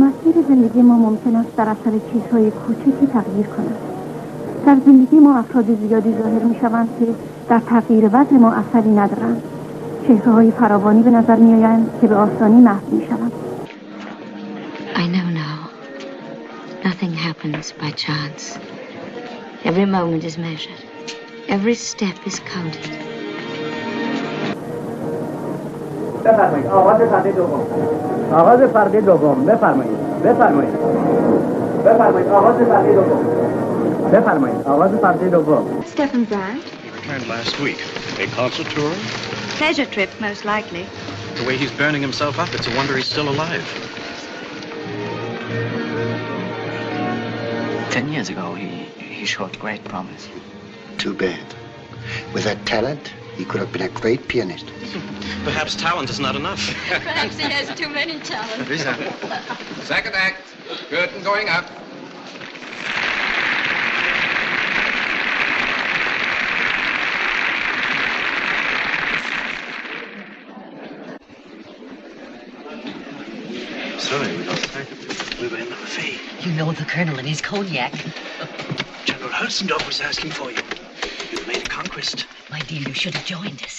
مسیر زندگی ما ممکن است در اثر چیزهای کوچکی تغییر کند. در زندگی ما افراد زیادی ظاهر می شوند که در تغییر وضع ما اثری ندارند. چهره‌های فراوانی به نظر می آیند که به آسانی محو می شوند. I know now. Nothing happens by chance. Every moment is measured. Every step is counted. بفرمایید آغاز پرده دوم. آغاز پرده دوم. بفرمایید. بفرمایید. بفرمایید آغاز پرده دوم. بفرمایید آغاز پرده دوم. Stefan Brandt. He returned last week. A concert tour? Pleasure trip, most likely. The way he's burning himself up, it's a wonder he's still alive. 10 years ago, he showed great promise. Too bad. With that talent, he could have been a great pianist. Perhaps talent is not enough. Perhaps he has too many talents. Lisa. Second act. Curtain going up. Sorry, we lost sight of you. We were in the buffet. You know the Colonel and his cognac. General Herzendorf was asking for you. You've made a conquest. My dear, you should have joined us.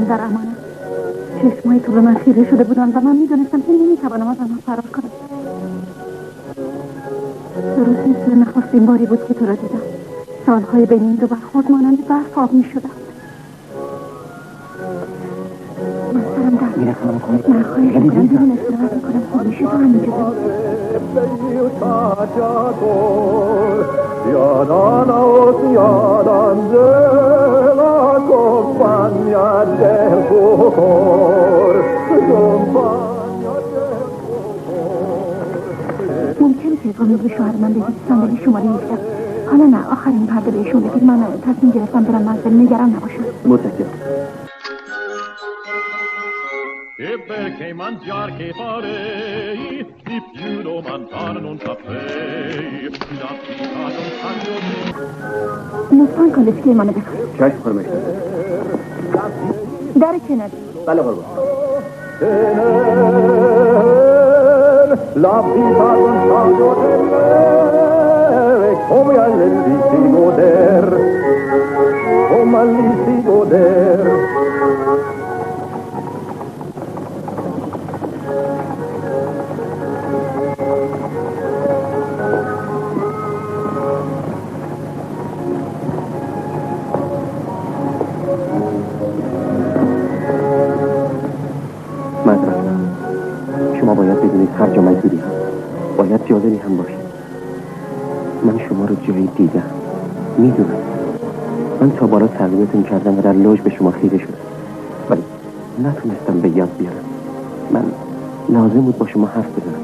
در امانت چشمای تو به من خیره شده بودن و من میدونستم که نمیتوانم از آنها فرار کنم. درست مثل نخستین باری بود که تو را دیدم. سالهای بین این دو برخورد مانند برف آب می شدم. من سرم درد میره خانم کنید. نه خواهش میکنم بیرون استراحت میکنم. خب میشه تو همینجا ممکنه که اقامه به شوهر من بگید صندلی شماره 17. حالا نه، آخرین پرده بهشون بگید. من تصمیم گرفتم برم منزل، نگران نباشم. متشکرم. E perché mangiar che farei, di più lo mangiare non saprei. La vita non cambio di... لطفاً کالسکه منو بخواه. چشم خورمش. در کنار. بله قربان. La vita non cambio di... come all'elli si goder, come all'elli si goder. شما باید بدونید هر جا مجبوری هم باید جالبی هم باشه. من شما رو جایی دیدم، میدونم. من تا بالا تقویتون کردم و در لوژ به شما خیره شدم، ولی نتونستم به یاد بیارم. من لازم بود با شما حرف بزنم.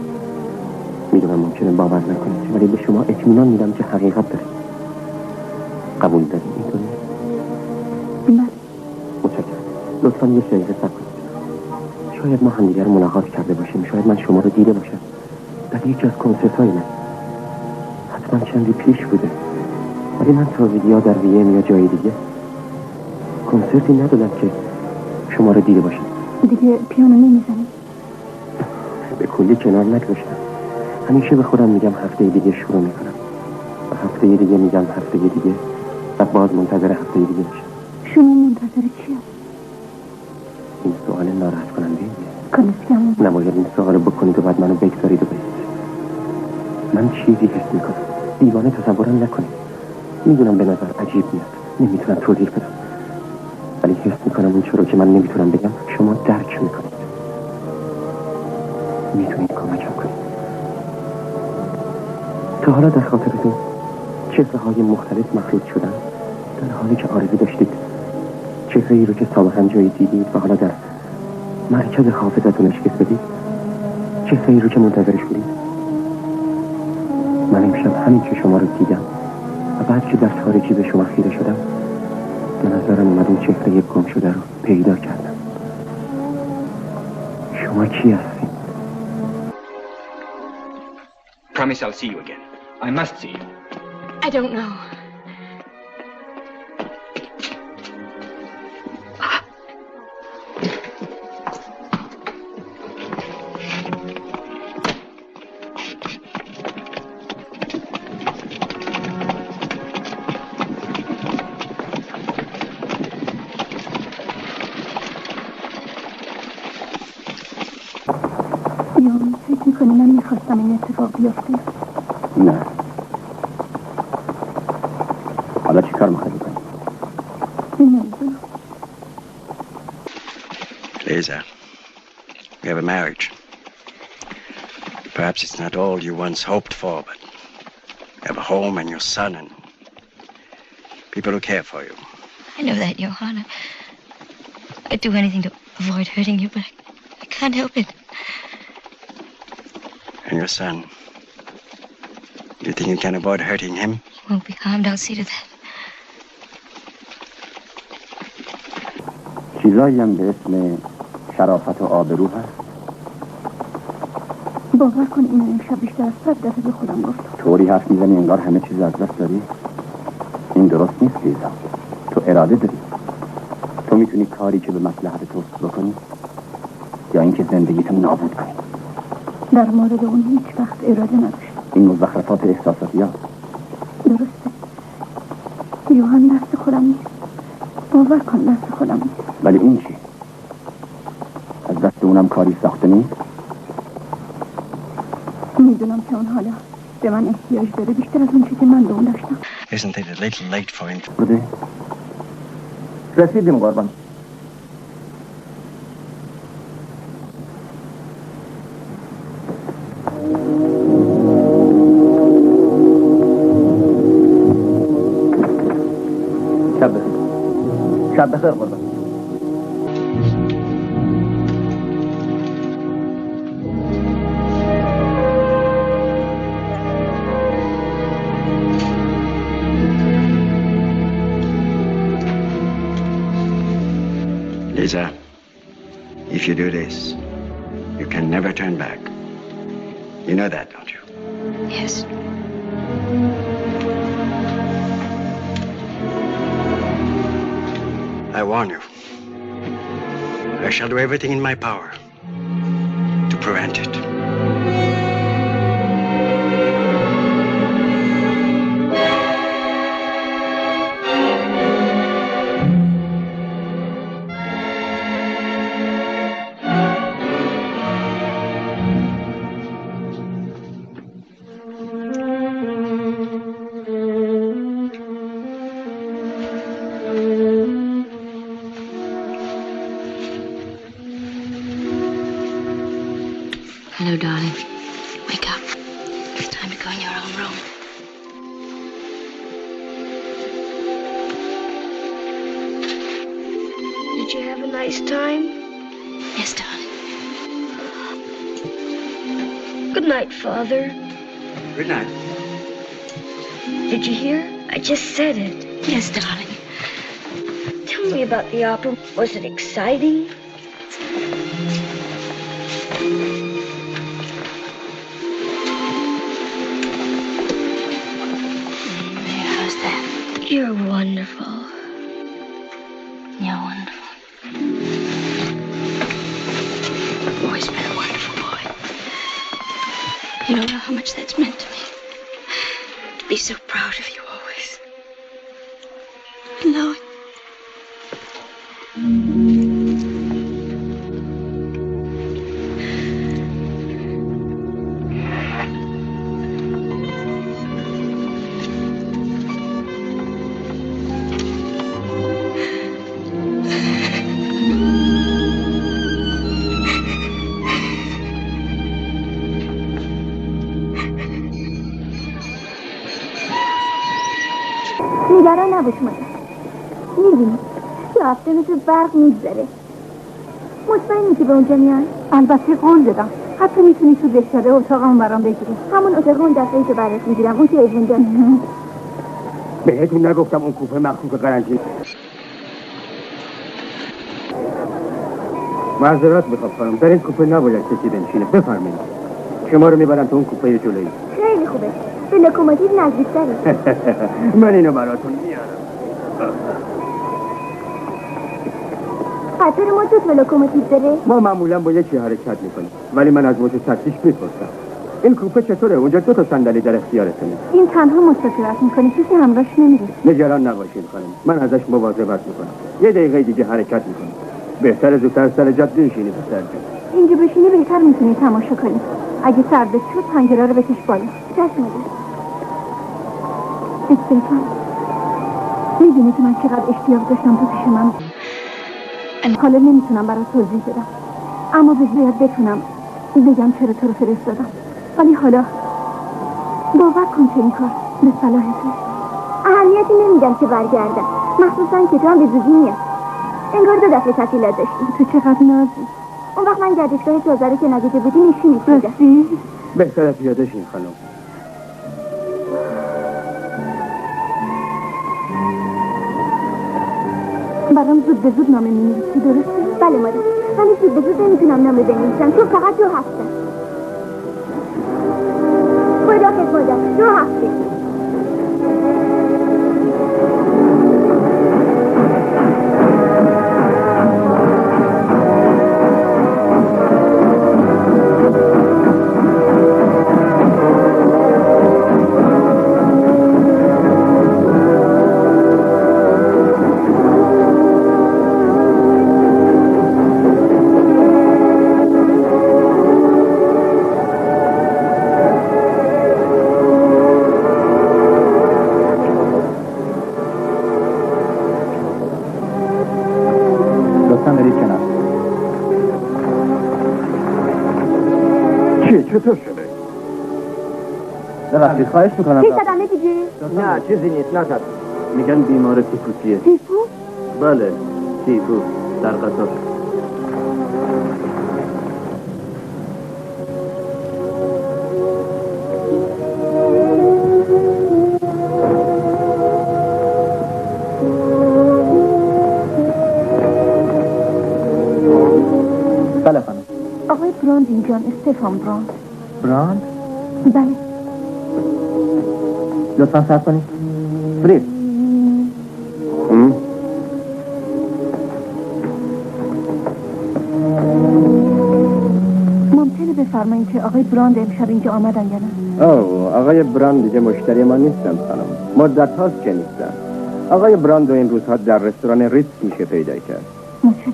میدونم ممکنه باور نکنید، ولی به شما اطمینان میدم که حقیقت داره. قبول دارید اینطوری؟ بله. متشکرم. لطفاً یه دقیقه صبر کنید. شاید ما همدیگر رو ملاقات کرده باشیم. شاید من شما رو دیده باشم در یکی از کنسرت‌های من. حتما چندی پیش بوده، ولی من تازگی ها در وین یا جای دیگه کنسرتی ندادم که شما رو دیده باشم. دیگه پیانو نمیزنی؟ به کلی کنار نگذاشتم. همیشه به خودم میگم هفته دیگه شروع میکنم و هفته دیگه میگم هفته دیگه و باز منتظر هفته دیگه میشم. شما منتظر چی هست؟ این سوال ناراحت کننده کالسکم نباید این سوال بکنید و بعد منو بگذارید و برید. من چیزی حس میکنم. دیوانه تصورم نکنید. میدونم به نظر عجیب میاد، نمیتونم توضیح بدم، ولی حس میکنم اون چرا که من نمیتونم بگم شما درک میکنید. میتونید کمکم کنید. تا حالا در خاطرتون چهره‌های مختلف مخلوط شدن در حالی که آرزو داشتید چهره‌ای رو که سابقاً جایی دیدید و حالا در مرکز حافظتون اشکست بدید، چهره‌ای رو که منتظرش بودید. من امشب همین که شما رو دیدم و بعد که در تاریکی به شما خیره شدم، به نظرم اومد اون چهره گم شده رو پیدا کردم. شما کی هستید؟ Promise I'll see you again. I must see you. I don't know. فکر میکنی من میخواستم این اتفاق بیفته؟ نه. حالا چی کار میخوایی بکنی؟ نمیدونم. Lisa, we have a marriage. Perhaps it's not all you once hoped for, but you have a home and your son and people who care for you. I know that, Johanna. I'd do anything to avoid hurting you, but I can't help it. And your son, you think you can avoid hurting him? He won't be harmed, I'll see to that. چیزایی هم به اسم شرافت و آبرو هست. باور کن اینو امشب بیشتر از 100 دفعه به خودم گفتم. طوری حرف میزنی انگار همه چیز از دست داری. این درست نیست لیزا. تو اراده داری. تو میتونی کاری که به مصلحت توست بکنی یا اینکه زندگیتو نابود کنی. در مورد اون هیچ وقت اراده نداشتم. این مزخرفات احساساتی ها. درسته. یوهان دست خودم نیست. باور کن دست خودم نیست. ولی این چی؟ از دست اونم کاری ساخته نیست؟ میدونم که اون حالا به من احتیاج داره بیشتر از اون چیزی که من به اون داشتم. Isn't it a little late for him? بوده رسیدیم قربان. شب بخیر. شب بخیر قربان. Lisa, if you do this, you can never turn back. You know that, don't you? Yes. I warn you. I shall do everything in my power to prevent it. Hello, darling. Wake up. It's time to go in your own room. Did you have a nice time? Yes, darling. Good night, Father. Good night. Did you hear? I just said it. Yes, darling. Tell me about the opera. Was it exciting? How's that? You're wonderful. You're wonderful. Always been a wonderful boy. You don't know how much that's meant to me. To be so proud of you always. No. نگران نباش مادر. میبینی که هفته مثل برق میگذره. مطمئنی که به اونجا میان؟ البته قول دادم. حتی میتونی تو بهتره اتاقم برام بگیری. همون اتاق اون دفعه که برات میگیرم. اون که ایوون داره. بهتون نگفتم اون کوپه مخصوص قرنطینه. معذرت میخوام خانم، در این کوپه نباید کسی بنشینه. بفرمایید. شما رو میبرم تو اون کوپه جلویی. خیلی خوبه. به لوکوموتیو نزدیک‌تره. من اینو براتون میارم. قطار ما دو تا لوکوموتیو داره؟ ما معمولا با یکی حرکت میکنیم، ولی من از متشکیش میپرسم. این کوپه چطوره؟ اونجا دو تا صندلی در اختیارتونه. این تنها مسافرت میکنه، کسی همراهش نمیره. نگران نباشین خانم، من ازش مواظبت میکنم. یه دقیقه دیگه حرکت میکنم. بهتره زودتر سر جد بنشینی پسر جون. اینجا بشینی بهتر میتونی تماشا کنی. اگه سردت شد پنجره رو بکش بالا. چشم بده. استفان، میدونی که من چقدر اشتیاق داشتم تو پیش من. حالا نمیتونم برات توضیح بدم، اما باید بتونم بگم چرا تو رو فرستادم. ولی حالا باور کن که این کار به صلاحته. اهمیتی نمیدم که برگردم، مخصوصا که تو هم به زودی میاد. انگار 2 دفعه تعطیلات داشتی. تو چقدر نازی. اون وقت من گردشگاه تازه رو که ندیده بودی نشونت میدم. بهتره پیاده شین خانم. برام زود به زود نامه می‌نویسی، درسته؟ بله مادر، ولی زود به زود نمیتونم نامه بنویسم چون فقط 2 هفته. خداحافظ مادر، 2 هفته. ببخشید خواهش میکنم. چی صدمه دیگه؟ نه چیزی نیست، نترس. میگن بیمار تیفوسیه. تیفوس؟ بله تیفوس در قطار. بله خانم. آقای براند اینجان، استفان براند. براند؟ بله. لطفا صبر کنید. فرید. ممکنه بفرمایید که آقای براند امشب اینجا آمدن یا نه؟ اوه آقای براند دیگه مشتری ما نیستن خانم. مدت هاست که نیستن. آقای براند این روزها در رستوران ریتز میشه پیدا کرد. متشکرم.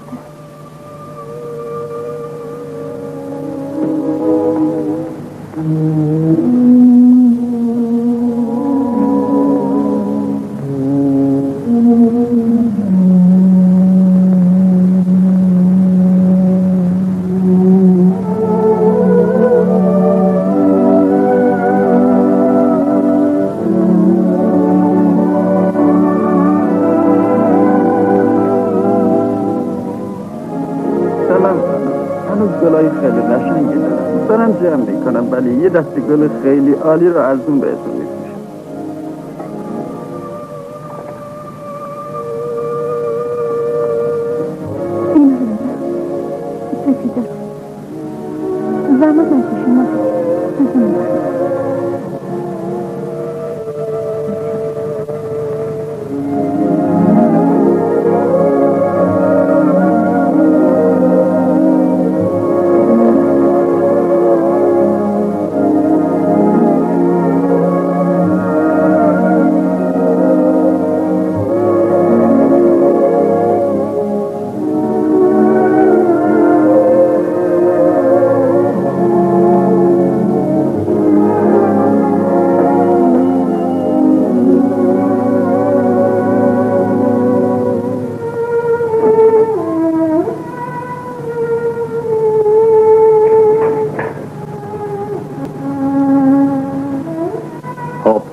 جمع میکنم ولی یه دسته گل خیلی عالی رو از اون بهتون میفروشم. سفیده زحمت نکشیم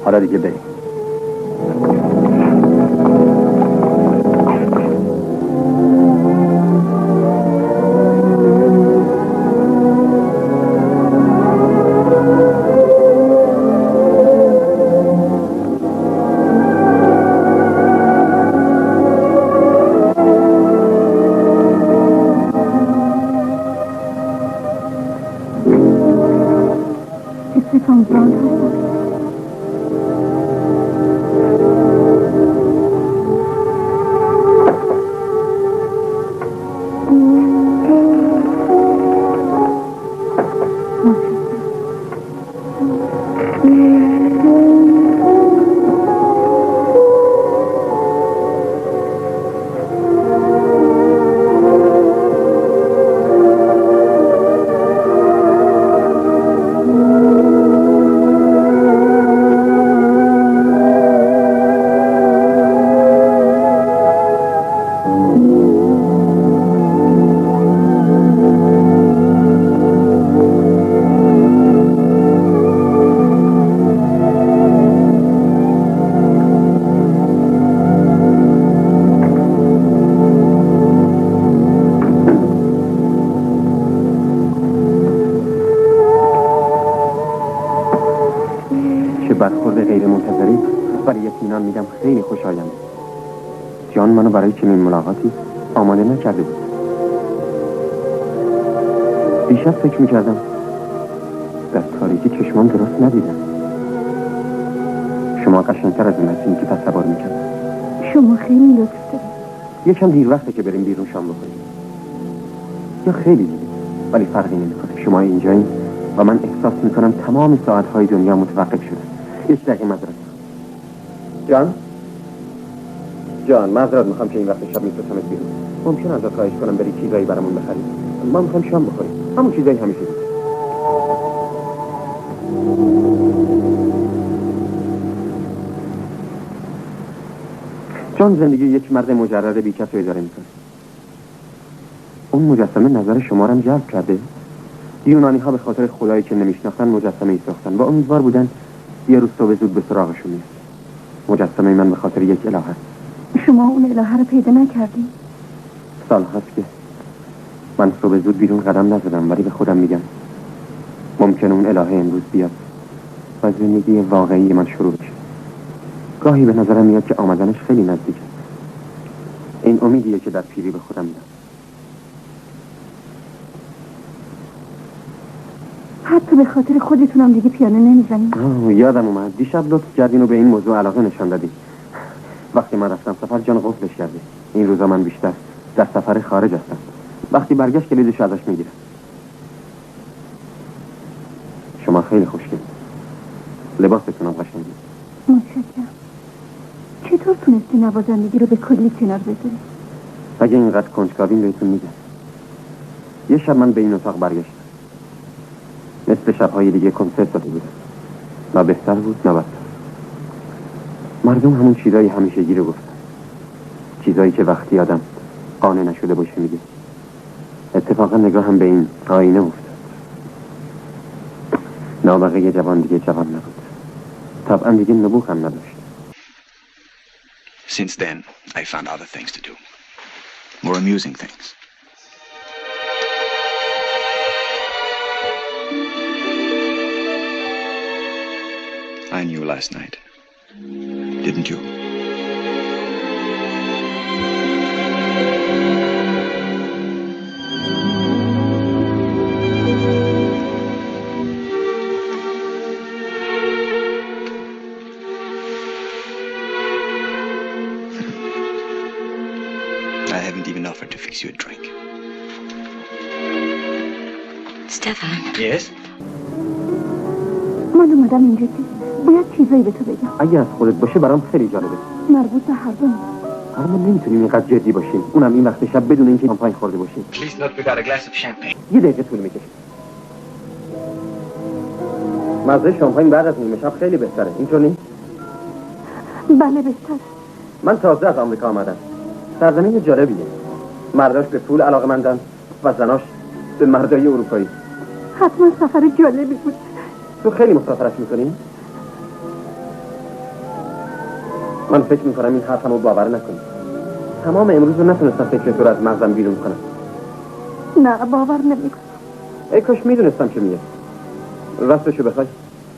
حالا دیگه بریم. برخورد غیر منتظری برای اطمینان میگم خیلی خوشایند. جان منو برای چنین ملاقاتی آماده نکرده بود. بیشتر فکر میکردم در تاریکی چشمان درست ندیدم. شما قشنگتر از اون هستین که تصور میکردم. شما خیلی لطف دارید. یکم دیر وقته که بریم بیرون شام بخوریم یا خیلی دیر، ولی فرقی نمیکنه. شما اینجایین و من احساس میکنم تمام ساعتهای دنیا متوقف شده. یک دقیقه معذرت. جان معذرت میخوام که این وقت شب میفرستمت بیرون. ممکن ازت خواهش کنم بری چیزایی برامون بخری؟ ما میخوایم شام بخوریم، همون چیزایی همیشه بود. جان زندگی یک مرد مجرد بیکس رو اداره میکنه. اون مجسمه نظر شما رو هم جلب کرده. یونانی ها به خاطر خدایی که نمیشناختن مجسمه ای ساختن و امیدوار بودن یه روز صبح زود به سراغشون میاد. مجسمه من به خاطر یک اله است. شما اون الهه رو پیدا نکردی؟ سال هست که من صبح زود بیرون قدم نزدم، ولی به خودم میگم ممکنه اون الهه امروز بیاد و زندگی واقعی من شروع بشه. گاهی به نظرم میاد که آمدنش خیلی نزدیکه. این امیدیه که در پیری به خودم میدم. حتی به خاطر خودتونم دیگه پیانو نمیزنی؟ یادم اومد دیشب لطف کردین و به این موضوع علاقه نشان دادی. وقتی من رفتم سفر جان قفلش کردی. این روزا من بیشتر در سفر خارج هستم. وقتی برگشت کلیدش ازش میگیرم. شما خیلی خوشگل. لباستونم قشنگه. متشکرم. چطور تونستی نوازندگی رو به کلی کنار بذاری؟ اگه اینقدر کنجکاوین بهتون میگم. یه شب من به این اتاق برگشتم. مثل شب‌های دیگه کنسرت داده بودم. نه بهتر بود نه بدتر. مردم همون چیزای همیشگی رو گفتن. چیزایی که وقتی آدم قانع نشده باشه میگه. اتفاقا نگاه هم به این آینه افتاد. نابغه جوان دیگه جوان نبود. طبعا دیگه نبوغ هم نداشت. Since then, I found other things to do. More amusing things. I knew last night. Didn't you? I haven't even offered to fix you a drink. Stefan. Yes? من اومدم اینجا که باید چیزایی به تو بگم. اگه از خودت باشه برام خیلی جالبه. مربوط به هر دوم. اما ما نمیتونیم اینقدر جدی باشیم. اونم این وقت شب بدون اینکه شامپاین خورده باشیم. Please not without a glass of champagne. یه دقیقه طول میکشه. مزه شامپاین بعد از نیمه شب خیلی بهتره. اینطور نیست؟ بله بهتر. من تازه از آمریکا آمدم. سرزمین جالبیه. مرداش به پول علاقه‌مندن و زناش به مردای اروپایی. حتما سفر جالبی بود. تو خیلی مسافرت میکنی؟ من فکر میکنم این حرفمو باور نکنی. تمام امروز رو نتونستم فکر تو رو از مغزم بیرون کنم. نه باور نمیکنم. ای کاش میدونستم چه میگه. راستشو بخوای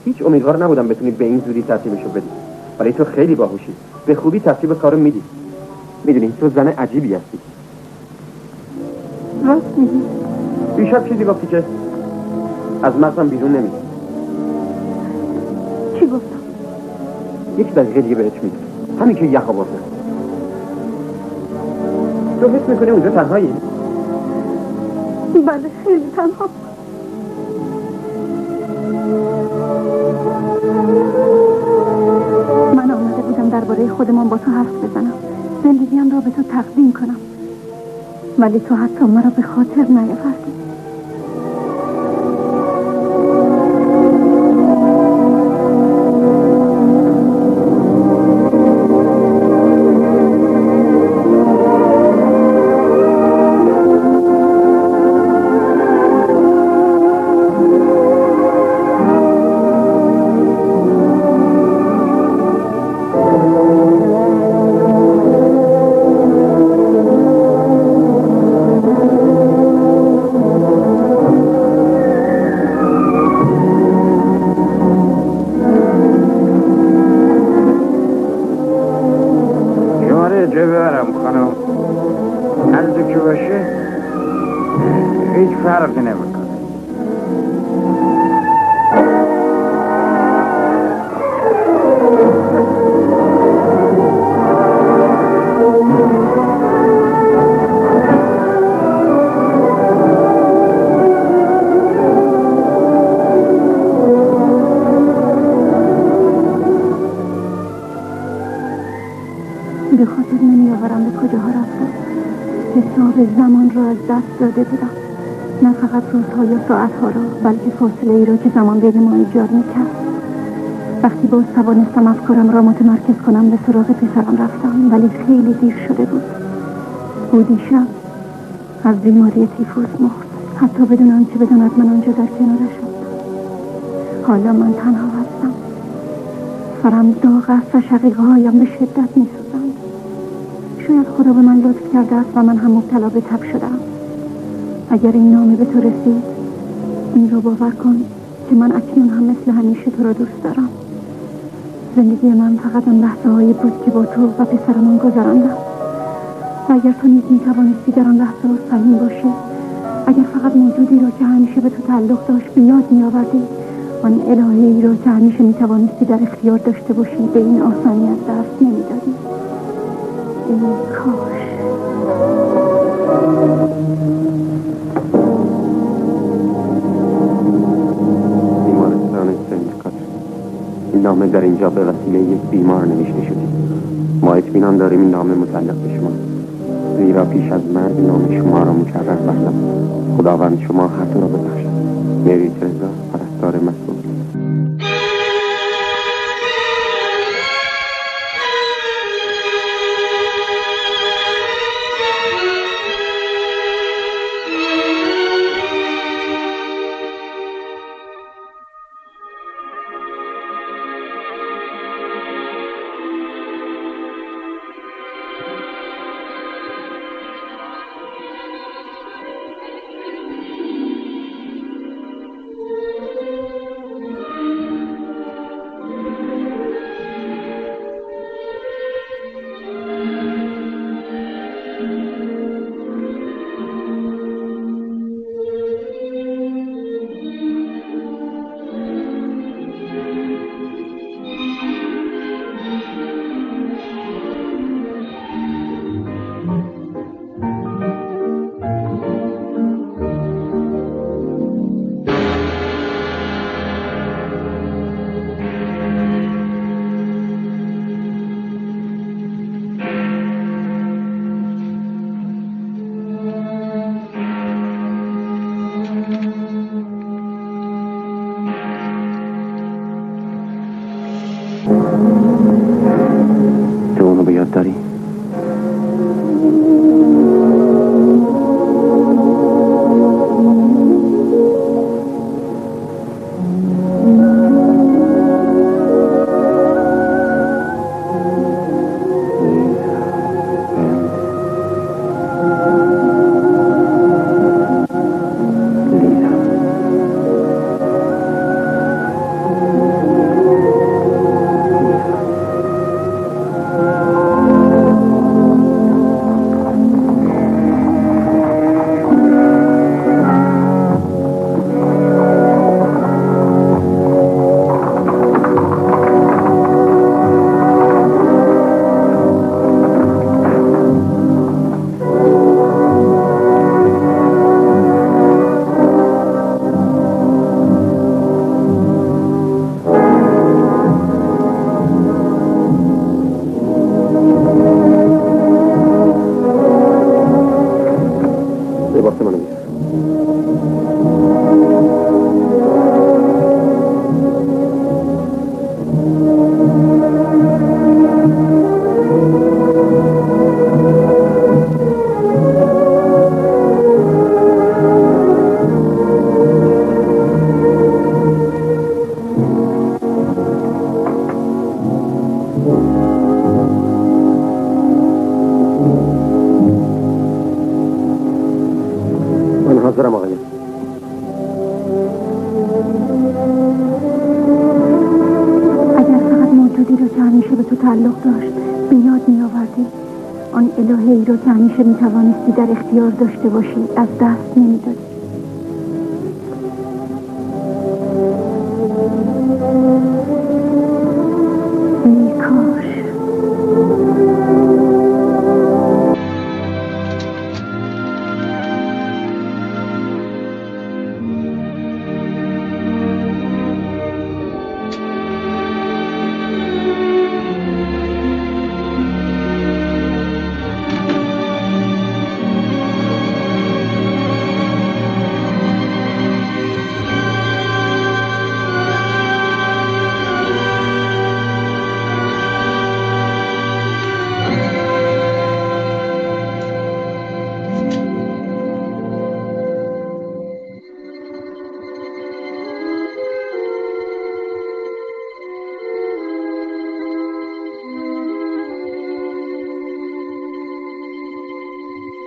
هیچ امیدوار نبودم بتونی به این زودی ترتیبشو بدی. ولی تو خیلی باهوشی. به خوبی ترتیب کارو میدی. میدونی تو زن عجیبی هستی. راست میگی؟ بیشتر چیزی گفتی که از مغزم بیرون نمیاد. چی گفتم؟ یک دقیقه دیگه بهت میگم. همین که یخ آوردم. تو حس میکنی اونجا تنهایی؟ بله خیلی تنها. من آمده بودم درباره خودمان با تو حرف بزنم. زندگیم را به تو تقدیم کنم. ولی تو حتی مرا به خاطر نیاوردی. فرقی نمیکنه. به خاطر نمیآورم به کجاها رفتم. حساب زمان را از دست داده بودم. نه فقط روزها یا ساعتها را، بلکه فاصله ای را که زمان بین ما ایجاد میکرد. وقتی باز توانستم افکارم را متمرکز کنم به سراغ پسرم رفتم، ولی خیلی دیر شده بود. او دیشب از بیماری تیفوس مرد، حتی بدون آنکه بداند من آنجا در کنارشم. حالا من تنها هستم سرم داغ است و شقیقه هایم به شدت می‌سوزند. شاید خدا به من لطف کرده است و من هم مبتلا به تب شدم. اگر این نامه به تو رسید، این رو باور کن که من اکنون هم مثل همیشه تو را دوست دارم. زندگی من فقط آن لحظه هایی بود که با تو و پسرمان گذراندم. و اگر تو نیز می‌توانستی در آن لحظه سلیم باشی، اگر فقط موجودی را که همیشه به تو تعلق داشت به یاد می‌آوردی، آن الهه‌ای را که همیشه می‌توانستی در اختیار داشته باشی، به این آسانی از دست نمی‌دادی. ای کاش. بیمارستان سنت این نامه در اینجا به وسیله یک بیمار نوشته شده. ما اطمینان داریم این نامه متعلق به شما، زیرا پیش از مرگ نام شما را مکرر بستم. خداوند شما هر دو را ببخشد. مری ترزا، پرستار مسئول. تو اونو به یاد داری؟ حاضرم آقایان. اگر فقط موجودی رو که همیشه به تو تعلق داشت به یاد می آوردی، آن الهه‌ای رو که همیشه می توانستی در اختیار داشته باشی از دست نمی دادی.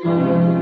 Thank you.